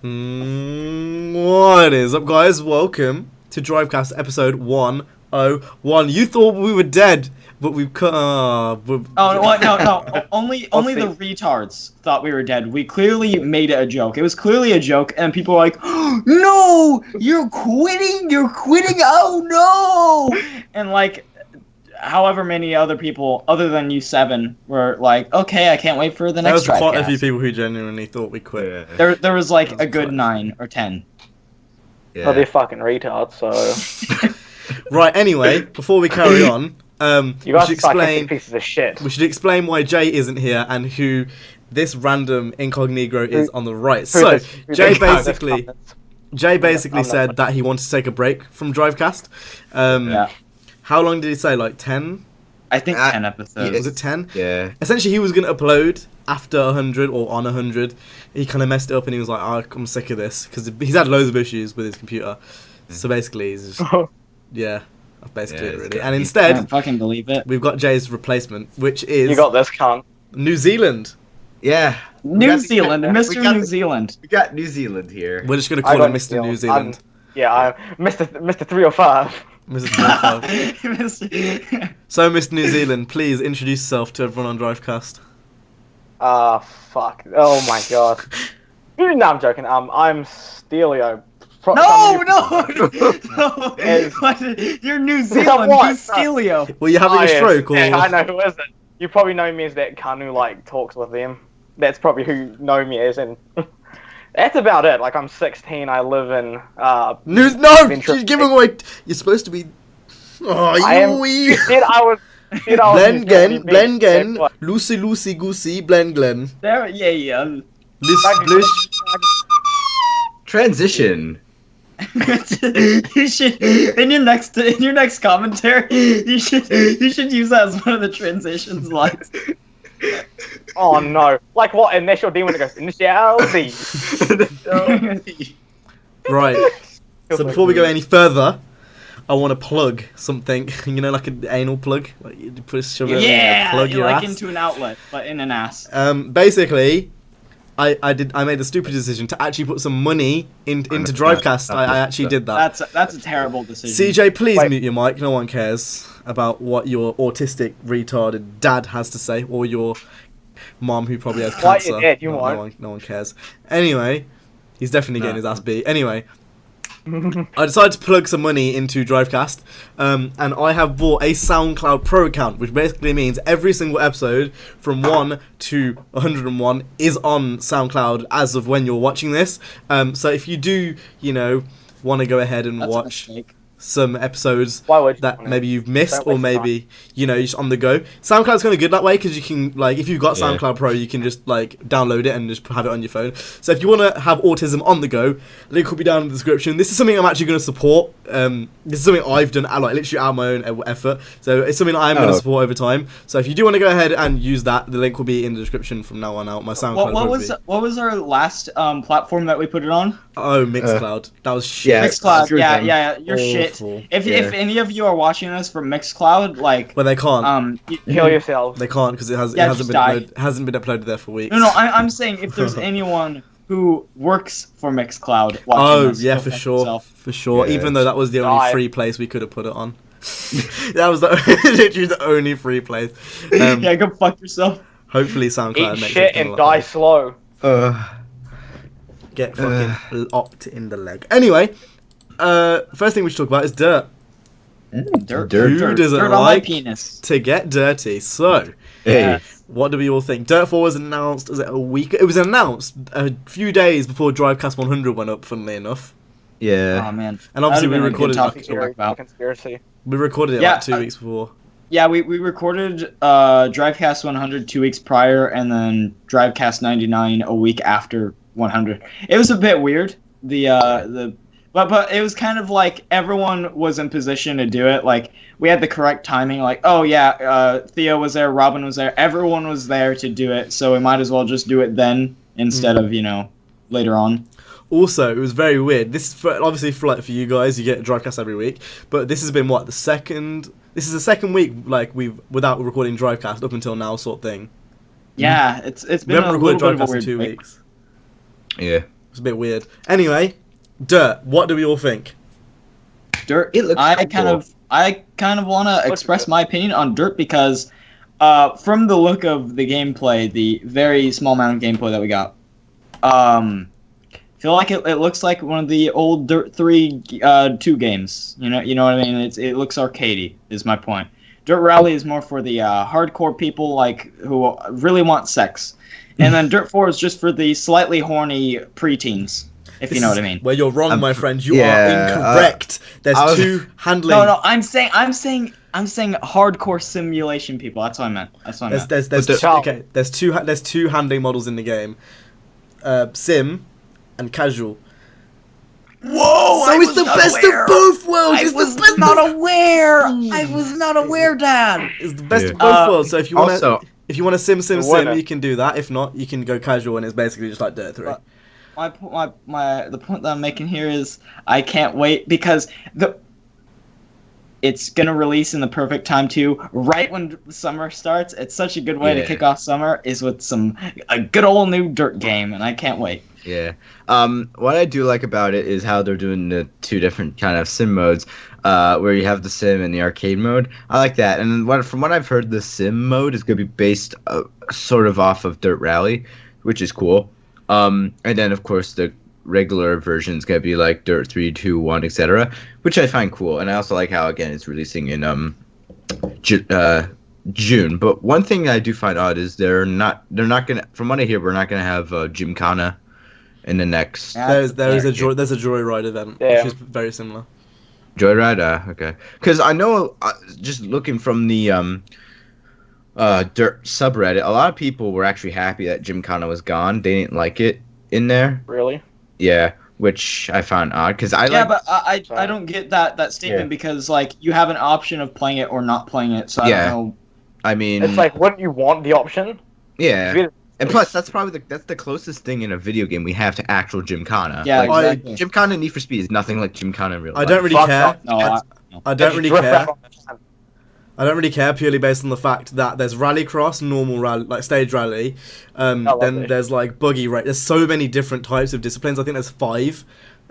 What is up, guys? Welcome to Drivecast episode 101. You thought we were dead, but we've cut. Oh no! Only the retards thought we were dead. We clearly made it a joke. It was clearly a joke, and people were like, oh, "No, you're quitting! You're quitting! Oh no!" And like, however many other people other than you 7 were like, "Okay, I can't wait for the next." There was quite a few people who genuinely thought we quit. Yeah. There was like a good 9 or 10. Yeah. Well, they're fucking retards, so. Right. Anyway, before we carry on, you guys are fucking pieces of shit. We should explain why Jay isn't here and who this random incognito is on the right. So Jay basically said that he wanted to take a break from Drivecast. Yeah. How long did he say? Like 10? I think 10 episodes. Was it 10? Yeah. Essentially, he was going to upload after 100 or on 100. He kind of messed it up and he was like, oh, I'm sick of this. Because he's had loads of issues with his computer. So basically, he's just... Yeah, that's basically it, really. And instead... I can't fucking believe it. We've got Jay's replacement, which is... You got this, cunt. New Zealand. Yeah. New Zealand. Mr. New Zealand. We got New Zealand here. We're just going to call him Mr. New Zealand. I'm Mr. 305. Mr. 305. So, Mr. New Zealand, please introduce yourself to everyone on Drivecast. Fuck. Oh my god. No, I'm joking. I'm Stelio. No! You're New Zealand. He's Stelio. Well, you having a stroke? Or... Yeah, I know who is it. You probably know me as that cunt who like talks with them. That's probably who know me as, and that's about it. Like, I'm 16. I live in she's giving away. You're supposed to be. Oh, you said I was. Blengen, Lucy Goosey, Blengen. There, yeah. Transition. You should in your next commentary. You should use that as one of the transitions lines. Oh no! Like what? Initial D when it goes initial D. Right. So before we go any further, I want to plug something. You know, like an anal plug. Like you put a shove it in, plug your like ass. into an outlet, but in an ass. Basically, I made the stupid decision to actually put some money into Drivecast. I actually did that. That's a terrible decision. CJ, please mute your mic. No one cares about what your autistic, retarded dad has to say, or your mom who probably has cancer. No one cares. Anyway, he's definitely getting his ass beat. Anyway, I decided to plug some money into Drivecast, and I have bought a SoundCloud Pro account, which basically means every single episode from 1 to 101 is on SoundCloud as of when you're watching this. So if you do, want to go ahead and watch some episodes that maybe you've missed, or maybe just on the go. SoundCloud's kind of good that way because you can, like, if you've got SoundCloud Pro, you can just like download it and just have it on your phone. So if you want to have autism on the go, link will be down in the description. This is something I'm actually going to support. This is something I've done literally out of my own effort. So it's something that I'm going to support over time. So if you do want to go ahead and use that, the link will be in the description from now on out. My SoundCloud. What was our last platform that we put it on? Oh, Mixcloud. That was shit. Yeah, Mixcloud. Yeah. You're shit. If any of you are watching us from Mixcloud, like, well, they can't. Kill yourselves. They can't because it hasn't been uploaded there for weeks. No, I'm saying if there's anyone who works for Mixcloud watching us, yeah, for sure. Yeah, even though that was the only free place we could have put it on. That was literally the only free place. Yeah, go fuck yourself. Hopefully SoundCloud makes makes shit and die slow. Get fucking locked in the leg. Anyway, first thing we should talk about is dirt. Dirt. Who doesn't dirt like penis. to get dirty? So, what do we all think? Dirt 4 was announced, was it a week? It was announced a few days before Drivecast 100 went up, funnily enough. Yeah. Oh, man. And obviously we recorded conspiracy. We recorded it like 2 weeks before. Yeah, we recorded Drivecast 100 2 weeks prior, and then Drivecast 99 a week after 100. It was a bit weird. But it was kind of like everyone was in position to do it. Like, we had the correct timing. Like, Theo was there, Robin was there, everyone was there to do it. So we might as well just do it then instead of later on. Also, it was very weird. This is obviously for you guys. You get Drivecast every week, but this has been the second. This is the second week without recording Drivecast up until now, sort of thing. Yeah, it's been a little bit of a weird 2 weeks. Yeah. It's a bit weird. Anyway, Dirt. What do we all think? Dirt. It looks cool. I kind of want to express my opinion on Dirt because, from the look of the gameplay, the very small amount of gameplay that we got, feel like it looks like one of the old Dirt 3 2 games. You know what I mean? It looks arcadey. Is my point. Dirt Rally is more for the hardcore people like who really want sex, and then Dirt 4 is just for the slightly horny preteens. If you know what I mean. Well, you're wrong, my friend. You are incorrect. There's two handling. No, I'm saying hardcore simulation people. That's what I meant. There's two handling models in the game. Sim and casual. Whoa! So it's the best of both worlds. I was not aware, Dad. It's the best of both worlds. So if you want to sim, you can do that. If not, you can go casual, and it's basically just like Dirt 3. The point that I'm making here is I can't wait because it's gonna release in the perfect time too, right when summer starts. It's such a good way to kick off summer is with a good old new Dirt game, and I can't wait. Yeah. What I do like about it is how they're doing the two different kind of sim modes, where you have the sim and the arcade mode. I like that. And from what I've heard, the sim mode is gonna be based sort of off of Dirt Rally, which is cool. And then, of course, the regular version's gonna be like Dirt 3, 2, 1, etc., which I find cool. And I also like how, again, it's releasing in June. But one thing I do find odd is they're not gonna. From what I hear, we're not gonna have Gymkhana in the next. There's a Joyride event, which is very similar. Joyride, okay. Because I know, just looking from the Dirt subreddit, a lot of people were actually happy that Gymkhana was gone. They didn't like it in there. Really? Yeah, which I found odd because I don't get that statement because like you have an option of playing it or not playing it. So I don't know. I mean, it's like, wouldn't you want the option? Yeah. And plus, that's probably the closest thing in a video game we have to actual Gymkhana. Yeah, exactly. Gymkhana Need for Speed is nothing like Gymkhana in real life. I don't really care. I don't really care. I don't really care purely based on the fact that there's rallycross, normal rally, like stage rally. Then there's like buggy race. There's so many different types of disciplines. I think there's 5.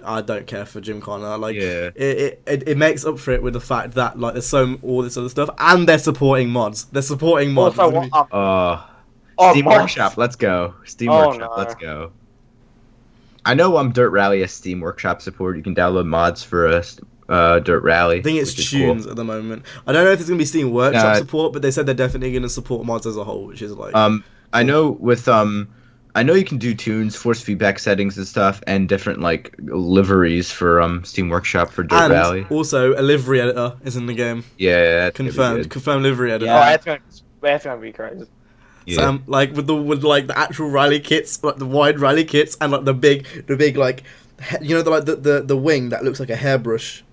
I don't care for Gymkhana. Like it makes up for it with the fact that like there's all this other stuff, and they're supporting mods. Steam Workshop, let's go. Let's go. I know Dirt Rally has Steam Workshop support. You can download mods for Dirt Rally. I think it's tunes at the moment. I don't know if it's gonna be Steam Workshop support, but they said they're definitely gonna support mods as a whole, which is like. I know I know you can do tunes, force feedback settings and stuff, and different like liveries for Steam Workshop for Dirt Rally. Also, a livery editor is in the game. Yeah, that's confirmed livery editor. Yeah, that's gonna be crazy. Yeah. So, like with the actual rally kits, like the wide rally kits, and like the big like, you know, the wing that looks like a hairbrush.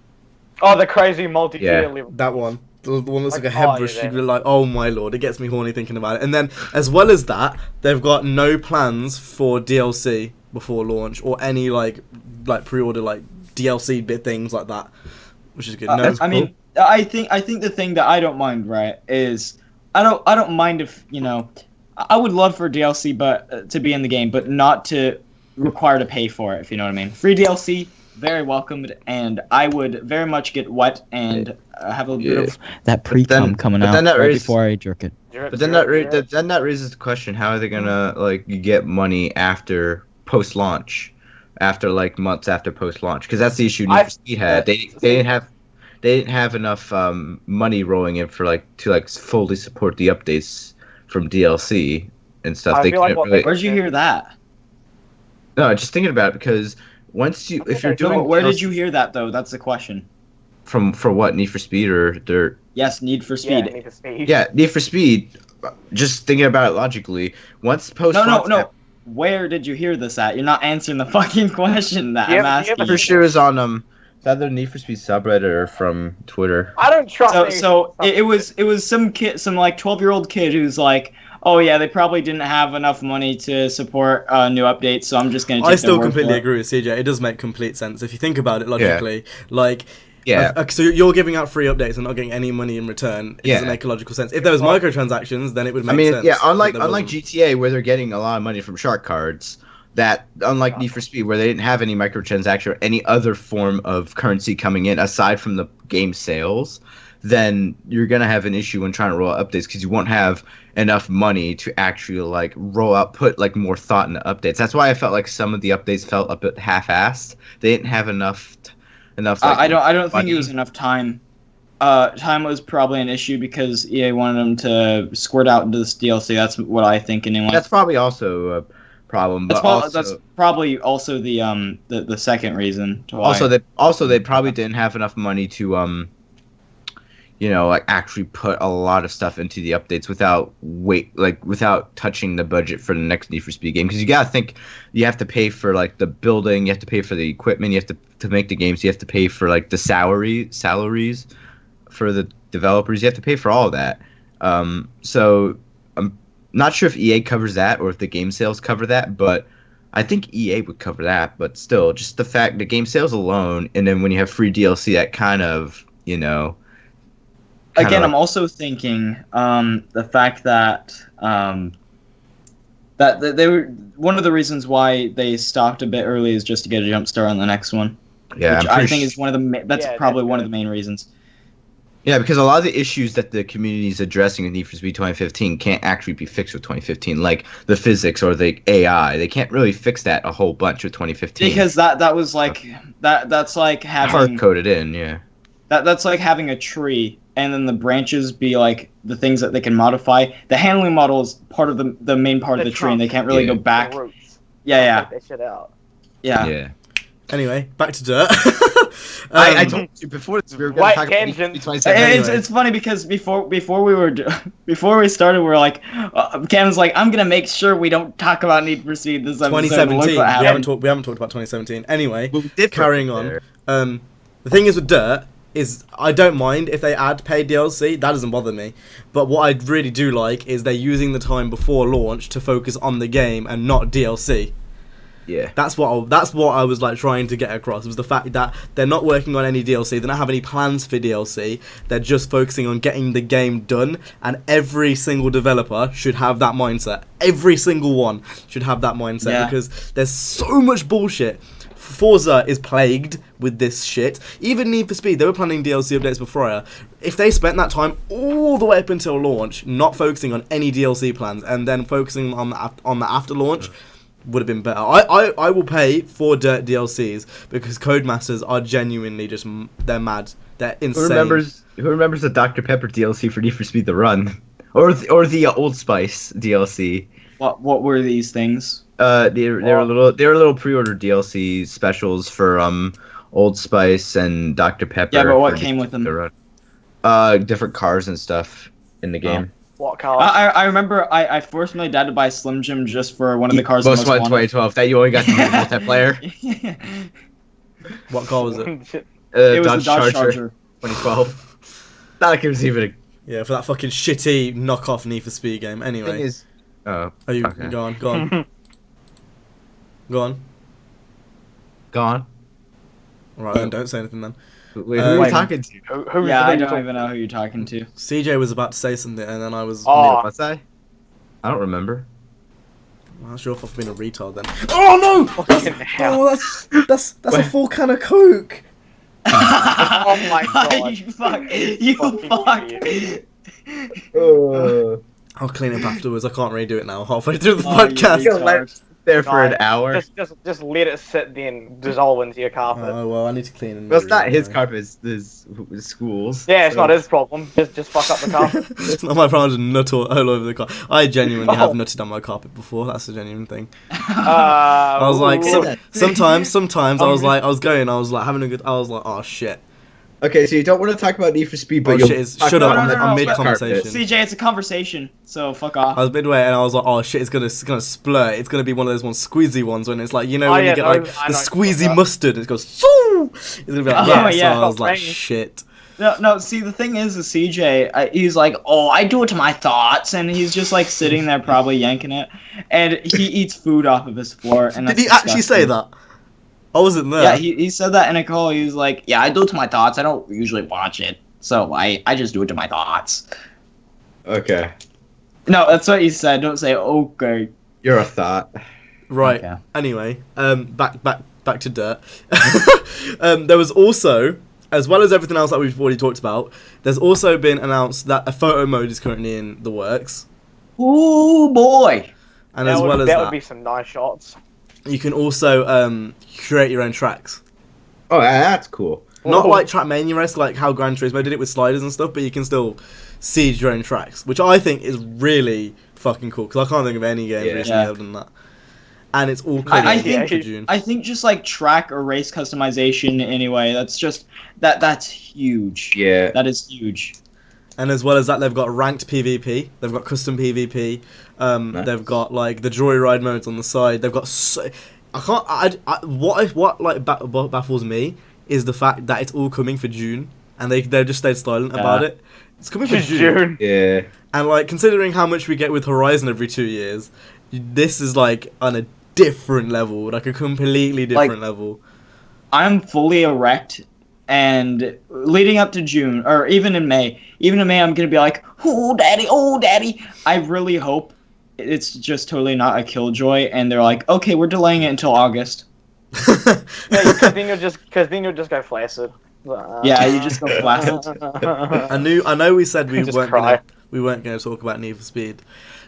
Oh, the crazy multi-tier livery. That one. The one that's like a hairbrush. You'd be like, oh my lord, it gets me horny thinking about it. And then, as well as that, they've got no plans for DLC before launch or any like pre-order like DLC bit things like that, which is good. I mean, I think the thing that I don't mind, right, is I don't mind if, you know, I would love for DLC but to be in the game, but not to require to pay for it, if you know what I mean. Free DLC, very welcomed, and I would very much get wet and have a bit of that pre-cum coming out right before I jerk it. But then that raises the question: how are they gonna like get money after post-launch, after like months after post-launch? Because that's the issue Need for Speed had. They didn't have enough money rolling in for to fully support the updates from DLC and stuff. Where'd you hear that? No, just thinking about it because if you're doing where did you hear that though? That's the question. For what, Need for Speed or Dirt? Yes, Need for Speed. Yeah, Need for Speed. Yeah, Need for Speed. Just thinking about it logically, once post. No. Where did you hear this at? You're not answering the fucking question that I'm asking. For sure, it was on either Need for Speed subreddit or from Twitter. I don't trust. So it was some kid, some like 12-year-old kid who's like, oh yeah, they probably didn't have enough money to support new updates, so I'm just gonna. I still completely agree with CJ. It does make complete sense if you think about it logically. Yeah. So you're giving out free updates and not getting any money in return. It doesn't make a logical sense. If there was microtransactions, then it would make sense. Unlike GTA, where they're getting a lot of money from shark cards, that unlike Need for Speed, where they didn't have any microtransaction or any other form of currency coming in aside from the game sales, then you're gonna have an issue when trying to roll out updates because you won't have enough money to actually like roll out, put like more thought into updates. That's why I felt like some of the updates felt a bit half-assed. They didn't have enough. Like, I don't think it was enough time. Time was probably an issue because EA wanted them to squirt out into this DLC. That's what I think anyway. That's probably also a problem. But that's probably also the second reason. To why. They probably didn't have enough money to like actually put a lot of stuff into the updates without touching the budget for the next Need for Speed game. Because you gotta think, you have to pay for like the building, you have to pay for the equipment, you have to make the games, you have to pay for like the salaries for the developers, you have to pay for all of that. So I'm not sure if EA covers that or if the game sales cover that, but I think EA would cover that. But still, just the fact the game sales alone, and then when you have free DLC, that kind of Again, I'm also thinking the fact that that they were one of the reasons why they stopped a bit early is just to get a jump start on the next one. Yeah, which I think is one of the probably one of the main reasons. Yeah, because a lot of the issues that the community is addressing with Need for Speed 2015 can't actually be fixed with 2015, like the physics or the AI. They can't really fix that a whole bunch with 2015. Because that was like that's like having hard coded in, yeah. That's like having a tree and then the branches be like the things that they can modify. The handling model is part of the main part of the tree, and they can't really go back. Yeah. Take that shit out. Yeah. Anyway, back to Dirt. I told you before this, we were going to talk about It's funny because before we started, we were like, Cam's like, I'm gonna make sure we don't talk about Need for Speed this episode. 2017. We haven't talked about 2017. Anyway, carrying on. The thing is with Dirt is I don't mind if they add paid DLC. That doesn't bother me. But what I really do like is they're using the time before launch to focus on the game and not DLC. Yeah, that's what I was like trying to get across, was the fact that they're not working on any DLC, they don't have any plans for DLC, they're just focusing on getting the game done, and every single developer should have that mindset. Every single one should have that mindset, because there's so much bullshit. Forza is plagued with this shit. Even Need for Speed, they were planning DLC updates before. If they spent that time all the way up until launch, not focusing on any DLC plans, and then focusing on the after launch, would have been better. I will pay for Dirt DLCs because Codemasters are genuinely just, they're mad. They're insane. Who remembers the Dr. Pepper DLC for Need for Speed The Run? Or the Old Spice DLC? What were these things? They were little pre-order DLC specials for Old Spice and Dr. Pepper. Yeah, but what came with them? The Run. Different cars and stuff in the game. What car? I remember I forced my dad to buy Slim Jim just for one of the cars. Most one 2012. That you only got to do multiplayer. What car was it? It was the Dodge Charger. 2012. Not like it was even. Yeah, for that fucking shitty knockoff Need for Speed game. Anyway. Go on. Go on. Alright, then don't say anything then. Wait, who are you talking to? I don't even know who you're talking to. CJ was about to say something, and then I was... What's that? I don't remember. I'm not sure if I've been a retard then. Oh no! That's a full can of Coke! Oh my god. You fuck! I'll clean up afterwards. I can't really do it now. Halfway through the podcast. There for an hour. Just let it sit then dissolve into your carpet. Oh well, I need to clean it. Well, it's not his carpet, it's his school's. Yeah, it's not his problem. Just fuck up the carpet. It's not my problem to nut all over the carpet. I genuinely have nutted on my carpet before. That's a genuine thing. I was like, sometimes I was like having a good. I was like, oh shit. Okay, so you don't want to talk about Need for Speed, but shut up! I'm mid-conversation. CJ, it's a conversation, so fuck off. I was midway, and I was like, "Oh shit, it's gonna splurt. It's gonna be one of those squeezy ones when it's like, you know, when you get like the squeezy mustard, it goes, Soo! It's gonna be like that." So I was like, "Shit." No. See, the thing is, CJ, he's like, "Oh, I do it to my thoughts," and he's just like sitting there, probably yanking it, and he eats food off of his floor. And did he actually say that? I wasn't there. Yeah, he said that in a call. He was like, "Yeah, I do it to my thoughts. I don't usually watch it, so I just do it to my thoughts." Okay. No, that's what he said. Don't say okay. You're a thought. Right. Okay. Anyway, back to Dirt. There was also, as well as everything else that we've already talked about, there's also been announced that a photo mode is currently in the works. Ooh boy! And as well as that would be some nice shots. You can also create your own tracks. Oh, that's cool. Not like Trackmania-esque, like how Gran Turismo did it with sliders and stuff, but you can still seed your own tracks, which I think is really fucking cool, because I can't think of any games recently that have done that. And it's all coming for June. I think just like track or race customization anyway, that's huge. Yeah. That is huge. And as well as that, they've got ranked PvP, they've got custom PvP, Nice. they've got like the joyride modes on the side. They've got what baffles me is the fact that it's all coming for June, and they just stayed silent about it. It's coming for June. Yeah. And like considering how much we get with Horizon every 2 years, this is like on a different level, like a completely different level. I'm fully erect, and leading up to June, or even in May, I'm gonna be like, oh daddy. I really hope it's just totally not a killjoy, and they're like, okay, we're delaying it until August. Yeah, because then you'll just go flaccid. Yeah, you just go flaccid. I know we said we weren't going to talk about Need for Speed,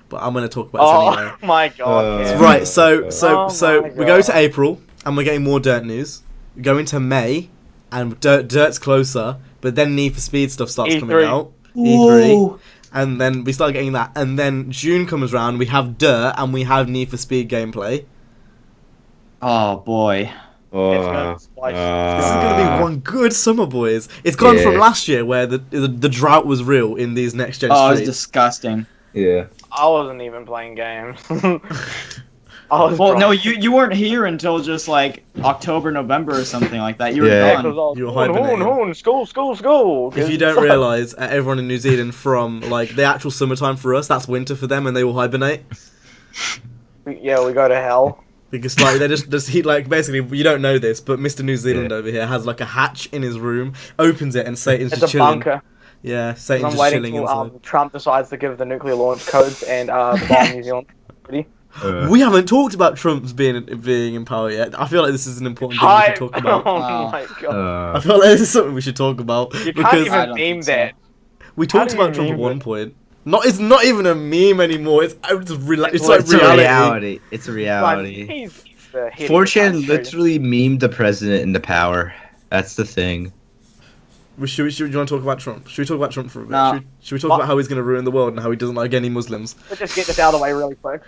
but I'm going to talk about it anyway. Oh my god! Yeah. Right, so Oh my we go God. to April, and we're getting more Dirt news. We go into May, and Dirt's closer, but then Need for Speed stuff starts coming E3. out. Ooh. E3. And then we start getting that, and then June comes around, we have Dirt, and we have Need for Speed gameplay. Oh boy. It's gonna be spicy. This is going to be one good summer, boys. It's gone from last year, where the drought was real in these next-gen Oh, it's streets. disgusting. Yeah. I wasn't even playing games. Well, no, you weren't here until just like October, November, or something like that. You were Yeah. gone. You were hibernating. School. If you don't realise, everyone in New Zealand from like the actual summertime for us, that's winter for them, and they will hibernate. Yeah, we go to hell. Because like they just he like basically you don't know this, but Mr. New Zealand over here has like a hatch in his room, opens it, and Satan's It's just a chilling. bunker. Yeah, Satan's I'm just waiting chilling till inside. Trump decides to give the nuclear launch codes and bomb New Zealand. Ready? We haven't talked about Trump's being in power yet. I feel like this is an important thing we should talk about. Oh my god! I feel like this is something we should talk about You because can't I even don't meme think so. that. we talked How do you about Trump at meme one it? point. It's not even a meme anymore. It's like It's reality. a reality. It's a reality. He's the head of the 4chan country. literally memed the president into power. That's the thing. Should you want to talk about Trump? Should we talk about Trump for a bit? No. Should we talk about how he's going to ruin the world and how he doesn't like any Muslims? Let's just get this out of the way really quick.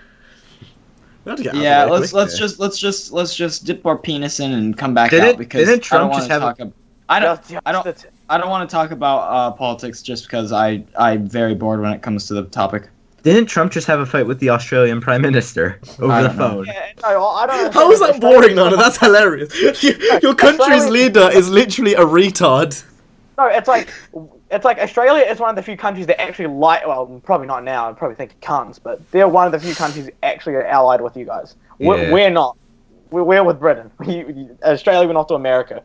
We have to get out Yeah, of the way let's just dip our penis in and come back Didn't- out because didn't Trump I just don't have want to talk. I don't want to talk about politics just because I'm very bored when it comes to the topic. Didn't Trump just have a fight with the Australian Prime Minister over I the don't know. phone? Yeah, no, I don't. How is that boring, Nana? That's hilarious. Your country's leader is literally a retard. No, it's like Australia is one of the few countries that actually like. Well, probably not now. I probably think it cunts, but they're one of the few countries that actually are allied with you guys. Yeah. We're not. We're with Britain. Australia went off to America.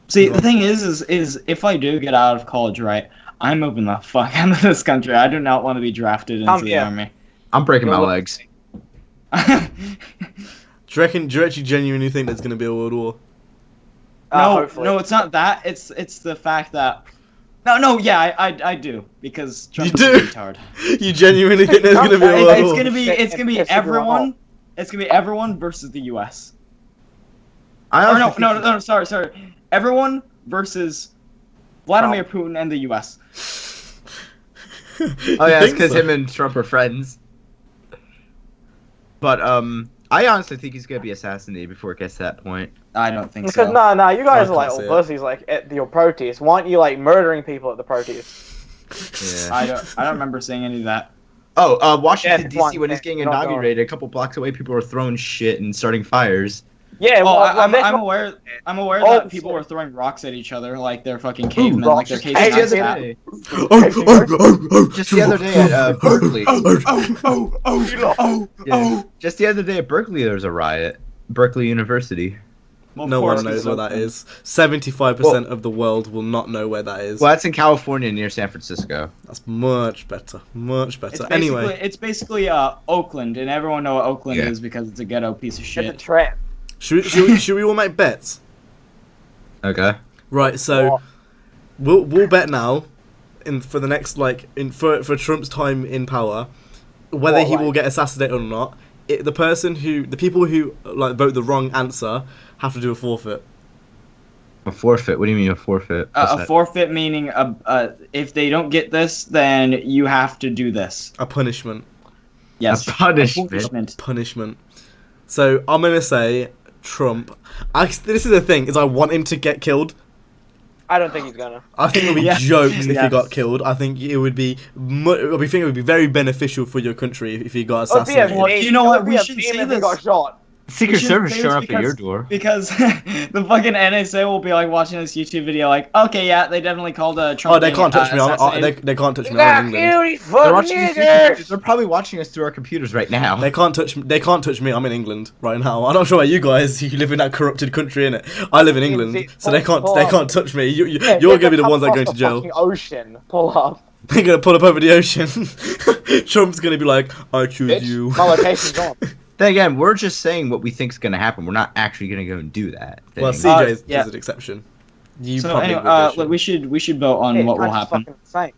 See, the thing is if I do get out of college, right, I'm moving the fuck out of this country. I do not want to be drafted into the army. I'm breaking my legs. Do you actually genuinely think there's going to be a world war? Hopefully. No, it's not that. It's the fact that. Yeah, I do because Trump You is a do? retard. You genuinely think there's going to be a world It's war? gonna be everyone. It's gonna be everyone versus the U.S. I Or also no, sorry. Everyone versus Vladimir Putin and the U.S. Oh yeah, it's think because so? him and Trump are friends. But I honestly think he's gonna be assassinated before it gets to that point. I don't think Because so. no, you guys I are like can't all see it. pussies. Like at your protest, why aren't you like murdering people at the protest? Yeah. I don't remember saying any of that. Oh, Washington Yeah, D.C. when it's getting you're not going. inaugurated, a couple blocks away, people were throwing shit and starting fires. Yeah, Oh, well, I'm that's not- aware. I'm aware Oh, that people shit. were throwing rocks at each other like they're fucking cavemen, rocks. like they're Hey, cavemen. Just the yeah. other day, Oh, just the other day at Berkeley. Oh. Yeah. Just the other day at Berkeley, there was a riot. Berkeley University. Well, no one knows where that is. 75% of the world will not know where that is. Well, that's in California near San Francisco. That's much better. Much better. It's basically Oakland, and everyone know what Oakland is because it's a ghetto piece of shit. It's a trap. Should we all make bets? Okay. Right, so we'll bet now for the next for Trump's time in power whether he will get assassinated or not. The people who vote the wrong answer have to do a forfeit. A forfeit? What do you mean a forfeit? A forfeit meaning if they don't get this, then you have to do this. A punishment. Yes. A punishment. A punishment. So I'm gonna say Trump. This is the thing: is I want him to get killed. I don't think he's gonna. I think it would be jokes if he got killed. I think it would be. I think it would be very beneficial for your country if he got assassinated. Well, you know what? We should say this. Got shot. Secret Service showing up at your door. Because the fucking NSA will be watching this YouTube video okay, yeah, they definitely called Trump. Oh, they can't touch me. They can't touch me. I'm in England. They're probably watching us through our computers right now. They can't touch me. I'm in England right now. I'm not sure about you guys. You live in that corrupted country, innit? I live in England, so they can't touch me. You're gonna be the ones that are going to jail. Ocean, pull up. They're gonna pull up over the ocean. Trump's gonna be like, I choose you. My location's on. Then again, we're just saying what we think is going to happen. We're not actually going to go and do that thing. Well, CJ is an exception. We should vote on what will happen. Like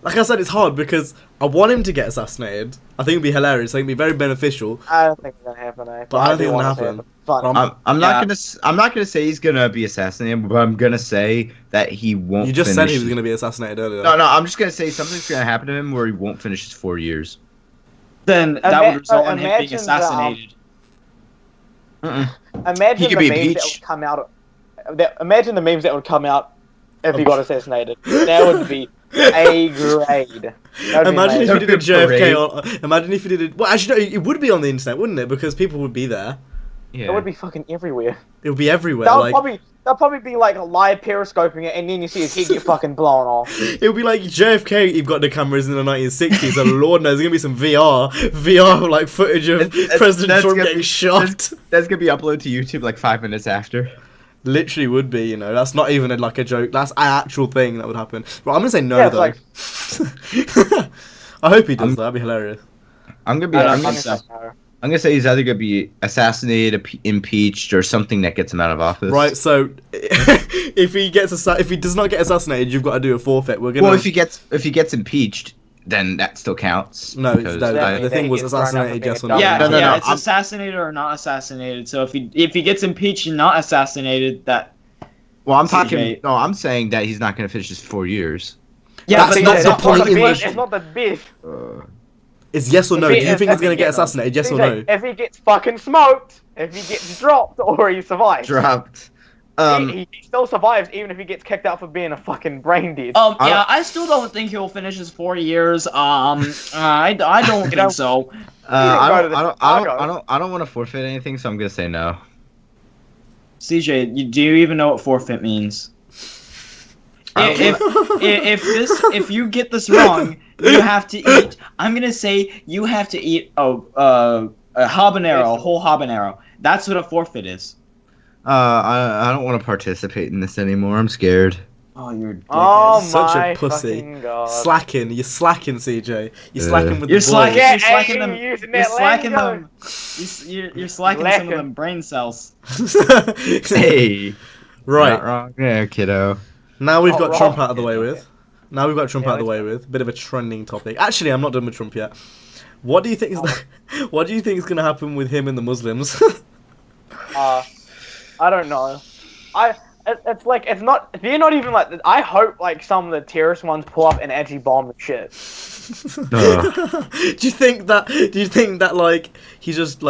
I said, it's hard because I want him to get assassinated. I think it'd be hilarious. I think it'd be very beneficial. I don't think it's gonna happen. But I don't think it'll happen. I'm not gonna say he's gonna be assassinated, but I'm gonna say that he won't. You just said he was gonna be assassinated earlier. No, I'm just gonna say something's gonna happen to him where he won't finish his 4 years. Then that would result in him being assassinated. Imagine the memes that would come out. Imagine the memes that would come out if he got assassinated. That would be A grade. Imagine if you did a JFK. Imagine if you did it. Well, actually, no, it would be on the internet, wouldn't it? Because people would be there. Yeah. It would be fucking everywhere. It would be everywhere. They'll probably be live periscoping it, and then you see his head get fucking blown off. It would be like JFK. You've got the cameras in the 1960s, so Lord knows there's gonna be some VR footage of President Trump getting shot. That's gonna be uploaded to YouTube 5 minutes after. Literally would be, that's not even a joke. That's an actual thing that would happen. Well, I'm gonna say no though. I hope he does. That'd be hilarious. I'm gonna say he's either gonna be assassinated, impeached, or something that gets him out of office. Right. So, if he does not get assassinated, you've got to do a forfeit. Well, if he gets impeached, then that still counts. No, the thing was assassinated. Yes or no? Yeah, it's assassinated or not assassinated. So if he gets impeached and not assassinated, that. Well, I'm saying that he's not gonna finish his 4 years. Yeah, that's the point. It's not the beef. It's yes or no. Do you think he's going to get assassinated? Yes or no? If he gets fucking smoked, if he gets dropped, or he survives. Dropped. He still survives even if he gets kicked out for being a fucking brain dead. I still don't think he'll finish his 4 years. I don't think so. I don't want to forfeit anything, so I'm gonna say no. CJ, do you even know what forfeit means? If you get this wrong, you have to eat. I'm gonna say you have to eat a habanero, a whole habanero. That's what a forfeit is. I don't want to participate in this anymore. I'm scared. Oh, you're a dick. Oh such my a pussy. God. Slacking. You're slacking, CJ. You're slacking with you're the boys. You're slacking them. You're slacking them. You're slacking some of them brain cells. Hey. Right. Not wrong there, kiddo. Now we've got Trump out of the way with. Bit of a trending topic. Actually, I'm not done with Trump yet. What do you think is going to happen with him and the Muslims? I don't know. It's not. They're not even I hope some of the terrorist ones pull up and actually bomb the shit. Do you think that he's just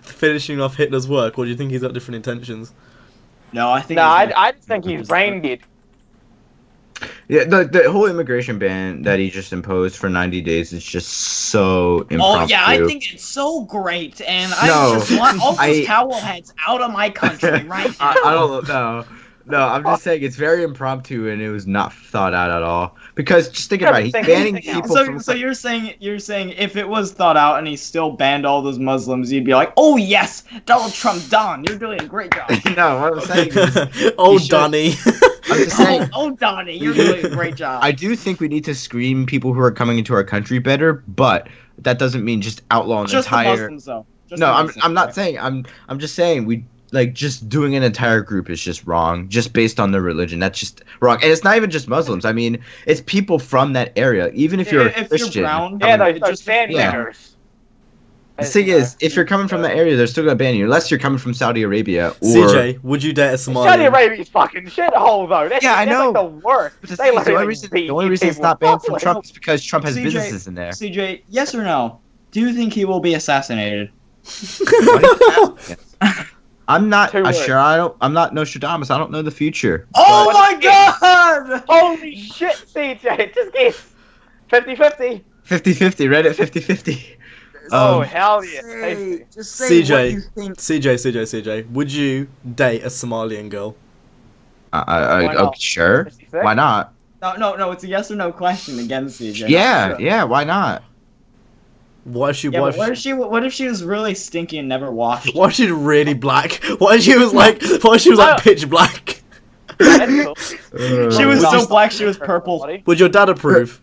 finishing off Hitler's work, or do you think he's got different intentions? No, I think. No, I just think he's brain dead. Yeah, the whole immigration ban that he just imposed for 90 days is just so impromptu. Oh yeah, I think it's so great, and I just want all those towel heads out of my country right now. I don't know. No, I'm just saying it's very impromptu and it was not thought out at all. Because just think about it, he's banning people from. So you're saying if it was thought out and he still banned all those Muslims, you'd be like, oh yes, Donald Trump, Don, you're doing a great job. No, what I'm saying is, oh, Donnie. I'm just saying. Oh, Donnie, you're doing a great job. I do think we need to screen people who are coming into our country better, but that doesn't mean just outlawing the entire. Just the Muslims, though. No, I'm not saying. I'm just saying we. Like, just doing an entire group is just wrong, just based on their religion. That's just wrong. And it's not even just Muslims. I mean, it's people from that area. Even if you're a Christian. You're brown, just ban niggers. The thing is, if you're coming from that area, they're still going to ban you. Unless you're coming from Saudi Arabia or... CJ, would you date a Somalian? Saudi Arabia's fucking shithole, though. I know. Like the worst. But the only reason it's not banned from Trump is because Trump has businesses in there. CJ, yes or no? Do you think he will be assassinated? I'm not sure. I'm not Nostradamus. I don't know the future. Oh my god! Holy shit, CJ! Just guess. 50-50. 50-50. Reddit 50-50. Oh hell yeah! Just say CJ, what you think. CJ. Would you date a Somalian girl? Sure. Why not? No. It's a yes or no question again, CJ. Yeah. Why not? What if she? Yeah, what if she was really stinky and never washed? What if she's really black? What if she was like pitch black? She was so black she was purple. Would your dad approve?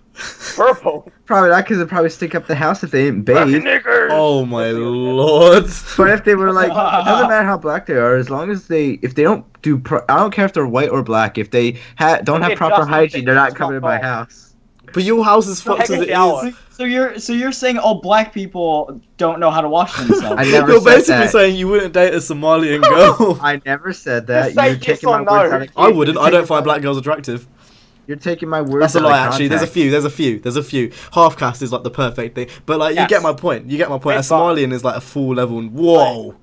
Purple. Probably not, because it'd probably stink up the house if they didn't bathe. Oh my lord! But if they were like, it doesn't matter how black they are, as long as if they don't do, I don't care if they're white or black. If they don't have proper hygiene, they're not coming to my house. But your house is fucked as it is. So you're saying all black people don't know how to wash themselves? I never You're said basically that. saying you wouldn't date a Somalian girl. I never said that. Just say You're yes taking or my no. words out of I wouldn't. I don't find black girls attractive. You're taking my words. That's a out of lie, actually. context. There's a few. Half caste is like the perfect thing, but like you get my point. A Somalian is like a full level. Whoa.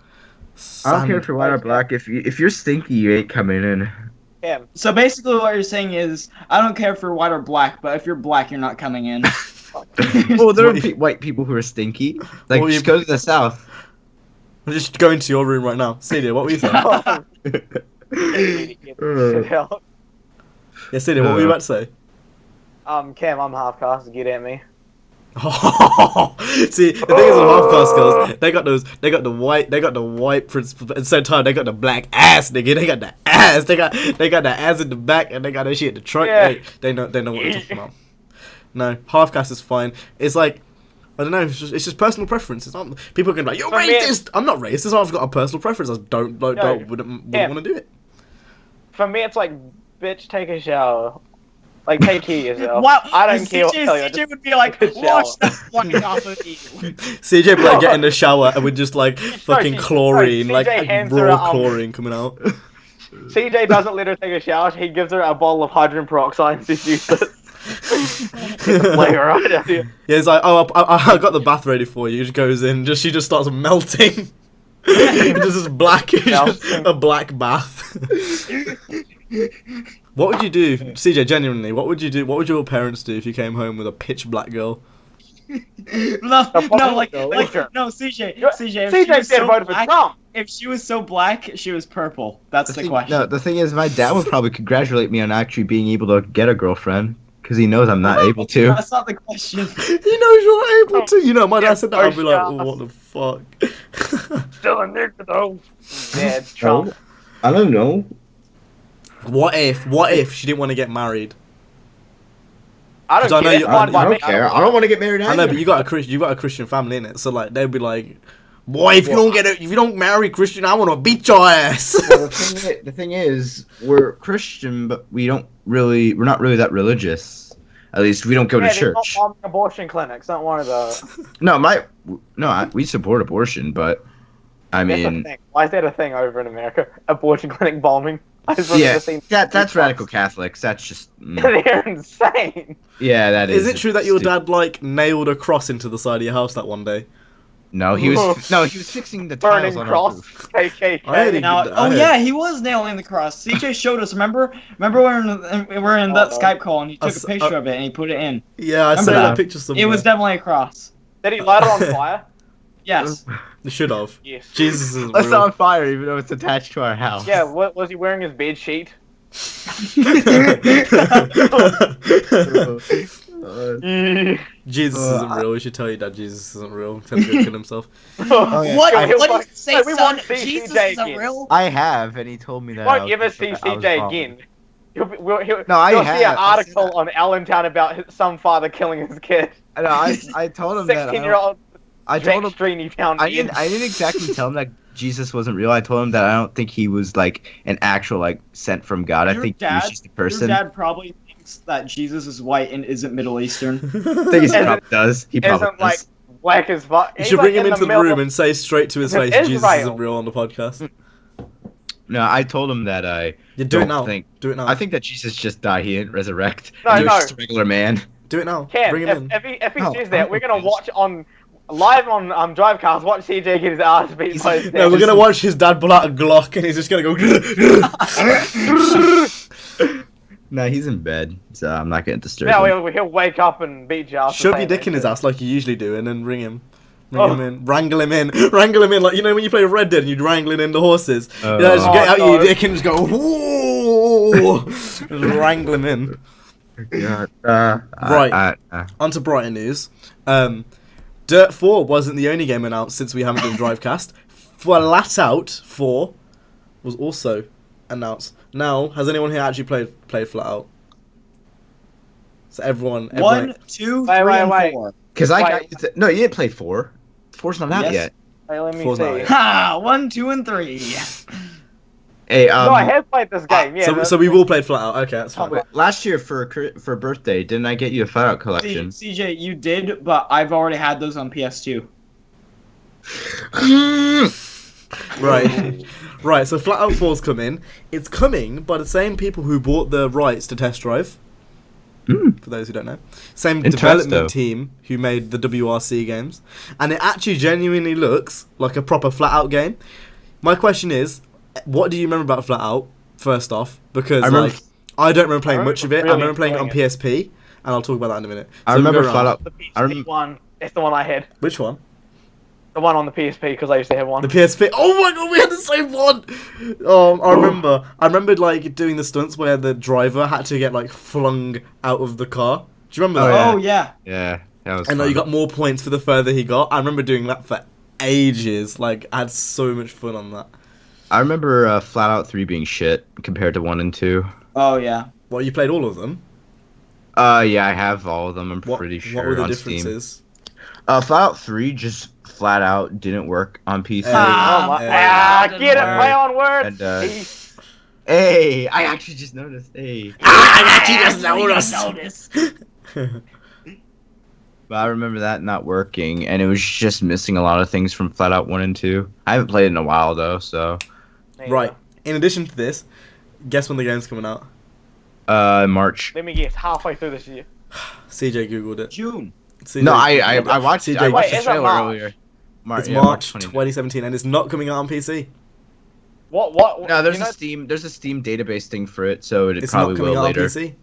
I don't care if you're white or black. If you're stinky, you ain't coming in. Him. So basically, what you're saying is, I don't care if you're white or black, but if you're black, you're not coming in. Well, there are white people who are stinky. Like, just go to the south. I'm just going to your room right now. Celia, what were you saying? Yeah, Celia, what were you about to say? Cam, I'm half caste. Get at me. See, the thing is with half caste girls, they got the white principle, but at the same time they got the black ass, nigga. They got the ass. They got the ass in the back, and they got that shit in the trunk. Yeah. They know what they're talking about. No, half caste is fine. It's like, I don't know. It's just personal preference. It's not, people are gonna be like, you're racist. I'm not racist. I've got a personal preference. I wouldn't want to do it. For me, it's like, bitch, take a shower. Like, take care of yourself. Wow, I don't care what CJ would be like, wash the fucking off of you. CJ would like get in the shower and would just like fucking chlorine, like raw chlorine coming out. CJ doesn't let her take a shower. He gives her a bottle of hydrogen peroxide and says, use it. Like, right out here. Yeah, it's like, oh, I got the bath ready for you. She goes in, she just starts melting. This is black, a black bath. What would you do, CJ? Genuinely, what would you do? What would your parents do if you came home with a pitch black girl? No, CJ. CJ said vote for Trump. If she was so black, she was purple. That's the question. No, the thing is, my dad would probably congratulate me on actually being able to get a girlfriend, because he knows I'm not able to. That's not the question. He knows you're able to. You know, my dad said that. I'd be like, oh, what the fuck? Still a nigga though. Yeah, Trump. I don't know. What if she didn't want to get married? I don't care. I don't care. I don't want to get married either. I know, but you got a Christian family in it, so like they'd be like, boy, if you don't marry Christian, I want to beat your ass. Well, the thing is, we're Christian, but we're not really that religious. At least we don't go to church. Not bombing abortion clinics. Don't worry about it. We support abortion, but I mean, why is that a thing over in America? Abortion clinic bombing. That's radical Catholics. That's just they're insane. Yeah, that is. Is it true that your dad like nailed a cross into the side of your house that one day? No, he was fixing the tiles on our roof. KKK. Yeah, he was nailing the cross. CJ showed us. Remember we're in that Skype call and he took a picture of it and he put it in. Yeah, I saw that picture somewhere. It was definitely a cross. Did he light it on fire? Yes. You should have. Yes. Jesus is It's on fire, even though it's attached to our house. Yeah. What was he wearing? His bed sheet. Jesus isn't real. We should tell your dad Jesus isn't real. Tell him to kill himself. What did you say, we son? won't see Jesus CJ isn't again. real? I have, and he told me that. Won't ever see CJ again. He'll No, I you'll have. see an I said article on Allentown about some father killing his kid. No, I told him that. 16-year-old I told him. Streeny found I didn't exactly tell him that Jesus wasn't real. I told him that I don't think he was like an actual like sent from God. I think he was just a person. Your dad probably thinks that Jesus is white and isn't Middle Eastern. I think he probably does. He probably Isn't like does. black as fuck. You should bring him into the room and say straight to his face, Jesus isn't real on the podcast. No, I told him that I You do it don't now. think. Do it now. I think that Jesus just died. He didn't resurrect. No, he was no. just a regular man. Do it now. Cam, Bring him in. if he No, says that, I'm we're gonna okay. watch on live on Drivecast. Watch CJ get his ass beat by his No, dad. we're gonna watch his dad pull out a Glock and he's just gonna go. No, he's in bed, so I'm not gonna disturb Now him. he'll wake up and beat you ass. Shove your dick in his ass like you usually do, and then ring him. Ring Oh. him in. Wrangle him in. Wrangle him in. Like, you know when you play Red Dead and you're wrangling in the horses? Oh. You know, just get out Oh, your no. dick and just go, whoa! Just wrangle him in. God, Right. On to brighter news. Dirt 4 wasn't the only game announced since we haven't done Drivecast. Flatout 4 was also announced. Now, has anyone here actually played Flatout? So everyone 1, 2, 3, Wait, and wait. 4. Because I Wait. got you. No, you didn't play 4. 4's not out Yes. yet. Hey, let me Four's not see. yet. Ha! 1, 2, and 3. Hey, No, I have played this game. Yeah. So we've all played Flatout. Okay, that's fine. wait, last year for birthday, didn't I get you a Flatout See, collection? CJ, you did, but I've already had those on PS2. Right. Right, so Flatout 4's coming. It's coming by the same people who bought the rights to Test Drive. For those who don't know. Same development team who made the WRC games. And it actually genuinely looks like a proper Flatout game. My question is, what do you remember about Flatout, first off? Because I don't remember playing much of it. I remember playing it on PSP, and I'll talk about that in a minute. I So we'll remember go around. Flatout. The I PSP rem- one. It's the one I had. Which one? The one on the PSP because I used to have one. The PSP. Oh my god, we had the same one. I remember. I remembered like doing the stunts where the driver had to get like flung out of the car. Do you remember Oh, that? yeah. Oh, yeah. Yeah, that was And fun. you got more points for the further he got. I remember doing that for ages. Like, I had so much fun on that. I remember Flatout 3 being shit compared to 1 and 2. Oh, yeah. Well, you played all of them. Yeah, I have all of them. I'm What, pretty sure what were the on differences? Steam. Flatout 3 just flat out didn't work on PC. Hey. Oh my! Hey. Get it! Play on words. And, Peace. Hey, I actually just noticed. Hey, but I remember that not working, and it was just missing a lot of things from Flatout 1 and 2. I haven't played it in a while though, so. There you Right. go. In addition to this, guess when the game's coming out? March. Let me guess. Halfway through this year. CJ googled it. June. CJ No, googled I it. watched CJ, I watched Wait, the is it trailer March? earlier. It's yeah, March 20. 2017, and it's not coming out on PC. What? No, there's you know, a Steam database thing for it, so it It's probably not coming will out later. on PC.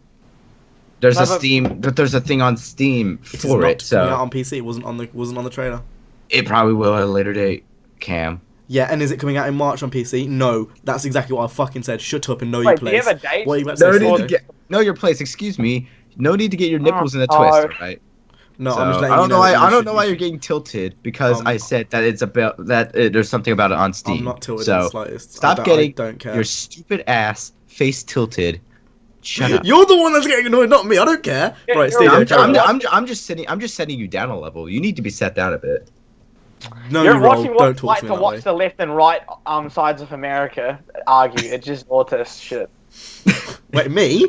There's No, a but- Steam, but there's a thing on Steam It is for not it, coming out so on PC. It wasn't on the trailer. it probably will at a later date. Cam. Yeah, and is it coming out in March on PC? No, that's exactly what I fucking said. Shut up and know your wait, do you place. have a date? What are you about to No say, need CJ? to get know your place. Excuse me. No need to get your nipples in a Oh. twist, right? No, So, I'm just letting I don't you know know. why. that I you don't should- know you why you're should- getting tilted because Um, I said that it's about that there's something about it on Steam. I'm not tilted in the So slightest. stop I getting don't care. your stupid ass face tilted. Shut up. You're the one that's getting annoyed, not me. I don't care. Yeah, Right, you're- Steve. I'm- I'm just setting you down a level. You need to be set down a bit. No, You're you roll. watching Don't what's talk like to me to that watch way. the left and right sides of America argue. It's just autist shit. Wait, me?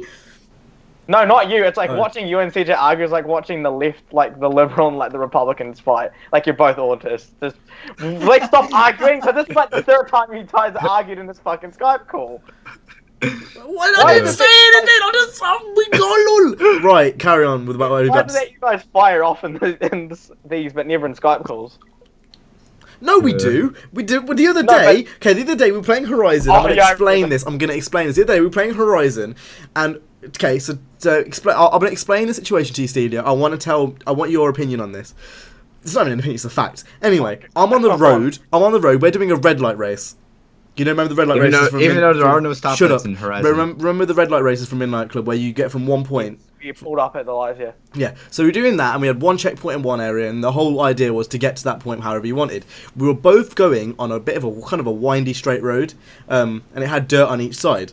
No, not you. It's like Oh. watching you and CJ argue is like watching the left, like the liberal and like the Republicans fight. Like you're both autists. Just let's stop arguing. So this is like the third time you guys argued in this fucking Skype call. What? I didn't say anything. I just we go lol. Right, carry on with what we're Why about do to that you guys fire off in these, but never in Skype calls? No, we do. We do. Well, the other No, day, okay, the other day we were playing Horizon. Oh, I'm gonna yeah, I explain remember. this. I'm gonna explain this. The other day we were playing Horizon, and okay, so explain. I'm gonna explain the situation to you, Stelia. I want your opinion on this. It's not an opinion; it's a fact. Anyway, I'm on the road. We're doing a red light race. You know, remember the red light races from even though there are no stoplights in Horizon. Remember the red light races from Midnight Club where you get from one point. You pulled up at the lights, yeah. Yeah, so we were doing that, and we had one checkpoint in one area, and the whole idea was to get to that point however you wanted. We were both going on a bit of a kind of a windy straight road, and it had dirt on each side.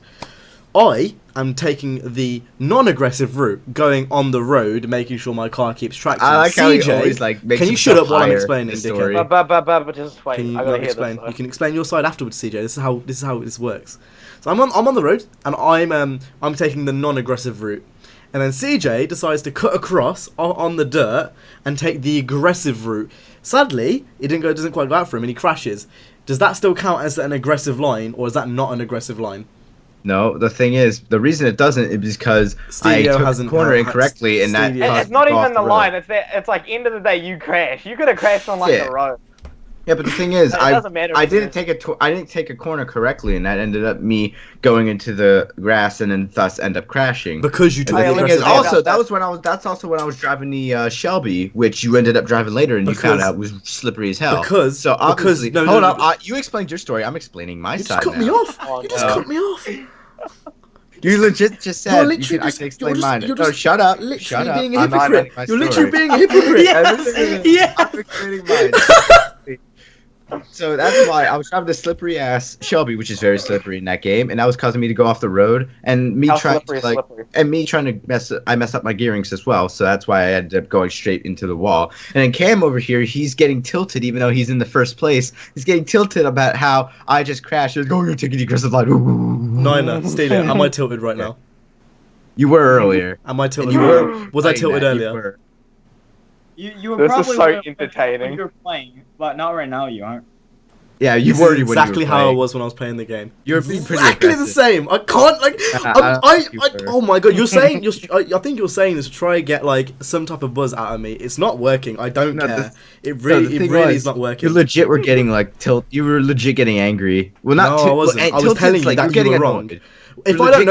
I am taking the non-aggressive route, going on the road, making sure my car keeps traction. I like how he CJ, always like makes can you shut up while I'm higher explaining, the story. But just wait. Can you I gotta not hear explain? this. You can explain your side afterwards, CJ. This is how this works. So I'm on the road, and I'm taking the non-aggressive route, and then CJ decides to cut across on the dirt and take the aggressive route. Sadly, it doesn't quite go out for him, and he crashes. Does that still count as an aggressive line, or is that not an aggressive line? No, the thing is, the reason it doesn't is because I took the corner incorrectly, and that it's not even the line. It's like end of the day, you crash. You could have crashed on like the road. Yeah, but the thing is, I didn't take a corner correctly, and that ended up me going into the grass and then thus end up crashing. Because you took the thing is also that's also when I was driving the Shelby, which you ended up driving later, and you found out was slippery as hell. Hold up, you explained your story. I'm explaining my side. You just cut me off. You legit just said I can explain mine. No, shut up. Shut up. Being a hypocrite. You're literally being a hypocrite. Yeah. I'm explaining mine. So that's why I was driving the slippery ass Shelby, which is very slippery in that game, and that was causing me to go off the road. And me trying to mess up my gearings as well. So that's why I ended up going straight into the wall. And then Cam over here, he's getting tilted, even though he's in the first place. He's getting tilted about how I just crashed. He was going, "Oh, you're taking the aggressive line." No, Stelia, am I tilted right now? You were earlier. Am I tilted? Was I tilted earlier? You were this probably is so entertaining. when you were playing, but not right now. You aren't. Yeah, you were exactly how I was when I was playing the game. You're being pretty exactly the same. I can't like. Oh my god! You're saying I think you're saying this to try and get like some type of buzz out of me. It's not working. I don't care. It really is not working. You legit were getting like You were legit getting angry. Well, not. No, I wasn't. I was telling you that you were wrong. If I don't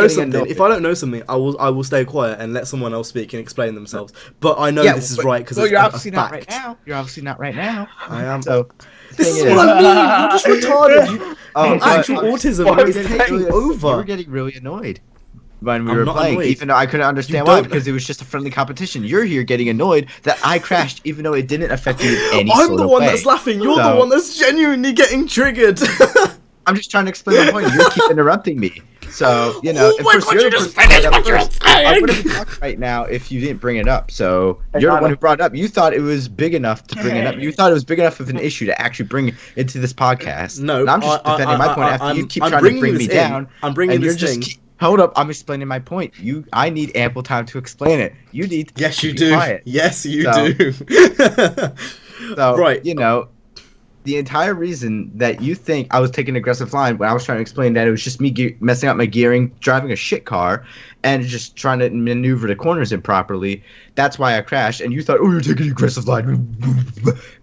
know something, I will stay quiet and let someone else speak and explain themselves. But I know this is right because you're obviously not right now. You're obviously not right now. I am. So this is what I mean. You're just retarded. Actual autism is taking over. You were getting really annoyed when we were playing, even though I couldn't understand why, because it was just a friendly competition. You're here getting annoyed that I crashed, even though it didn't affect you in any sort of way. I'm the one that's laughing. You're the one that's genuinely getting triggered. I'm just trying to explain my point. You keep interrupting me. So, you know, I would have been talking right now if you didn't bring it up. So, you're the one who brought it up. You thought it was big enough to bring it up. You thought it was big enough of an issue to actually bring it into this podcast. No, and I'm just defending my point after you keep trying to bring me down. I'm bringing this thing. Hold up, I'm explaining my point. I need ample time to explain it. You need to Yes, you be do. quiet. Yes, you do. So, right. You know, the entire reason that you think I was taking an aggressive line when I was trying to explain that it was just me messing up my gearing, driving a shit car, and just trying to maneuver the corners improperly, that's why I crashed, and you thought, oh, you're taking an aggressive line.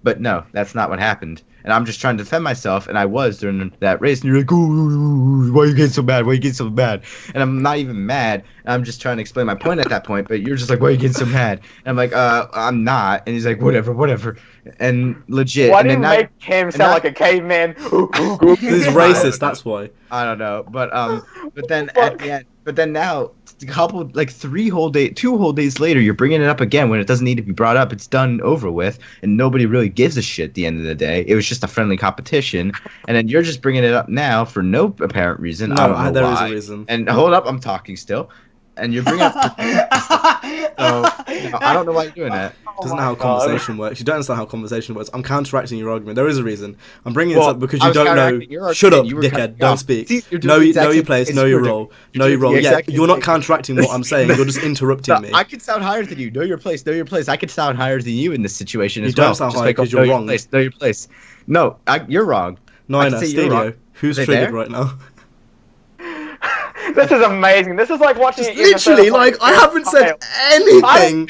But no, that's not what happened. And I'm just trying to defend myself, and I was during that race, and you're like, oh, why are you getting so mad? Why are you getting so mad? And I'm not even mad. I'm just trying to explain my point at that point, but you're just like, why are you getting so mad? And I'm like, I'm not. And he's like, whatever. And legit. Why didn't make Cam sound like a caveman? He's racist, that's why. I don't know. But then at the end, now, a couple, like 2 whole days later, you're bringing it up again when it doesn't need to be brought up. It's done, over with, and nobody really gives a shit at the end of the day. It was just a friendly competition, and then you're just bringing it up now for no apparent reason. No, I don't know there why. is a reason. And hold up, I'm talking still. And you're bringing up I don't know why you're doing that. Doesn't know how conversation works. You don't understand how conversation works. I'm counteracting your argument. There is a reason. I'm bringing this up because you don't know. Shut up, dickhead. Don't speak. Know your place. Know your role. Know your role. Yeah, you're not counteracting what I'm saying. You're just interrupting me. I could sound higher than you. Know your place. Know your place. I could sound higher than you in this situation as well. You don't sound higher because you're wrong. Know your place. No, you're wrong. No, I know. Stereo. Who's triggered right now? This is amazing. This is like watching it. Literally, like, I haven't said anything.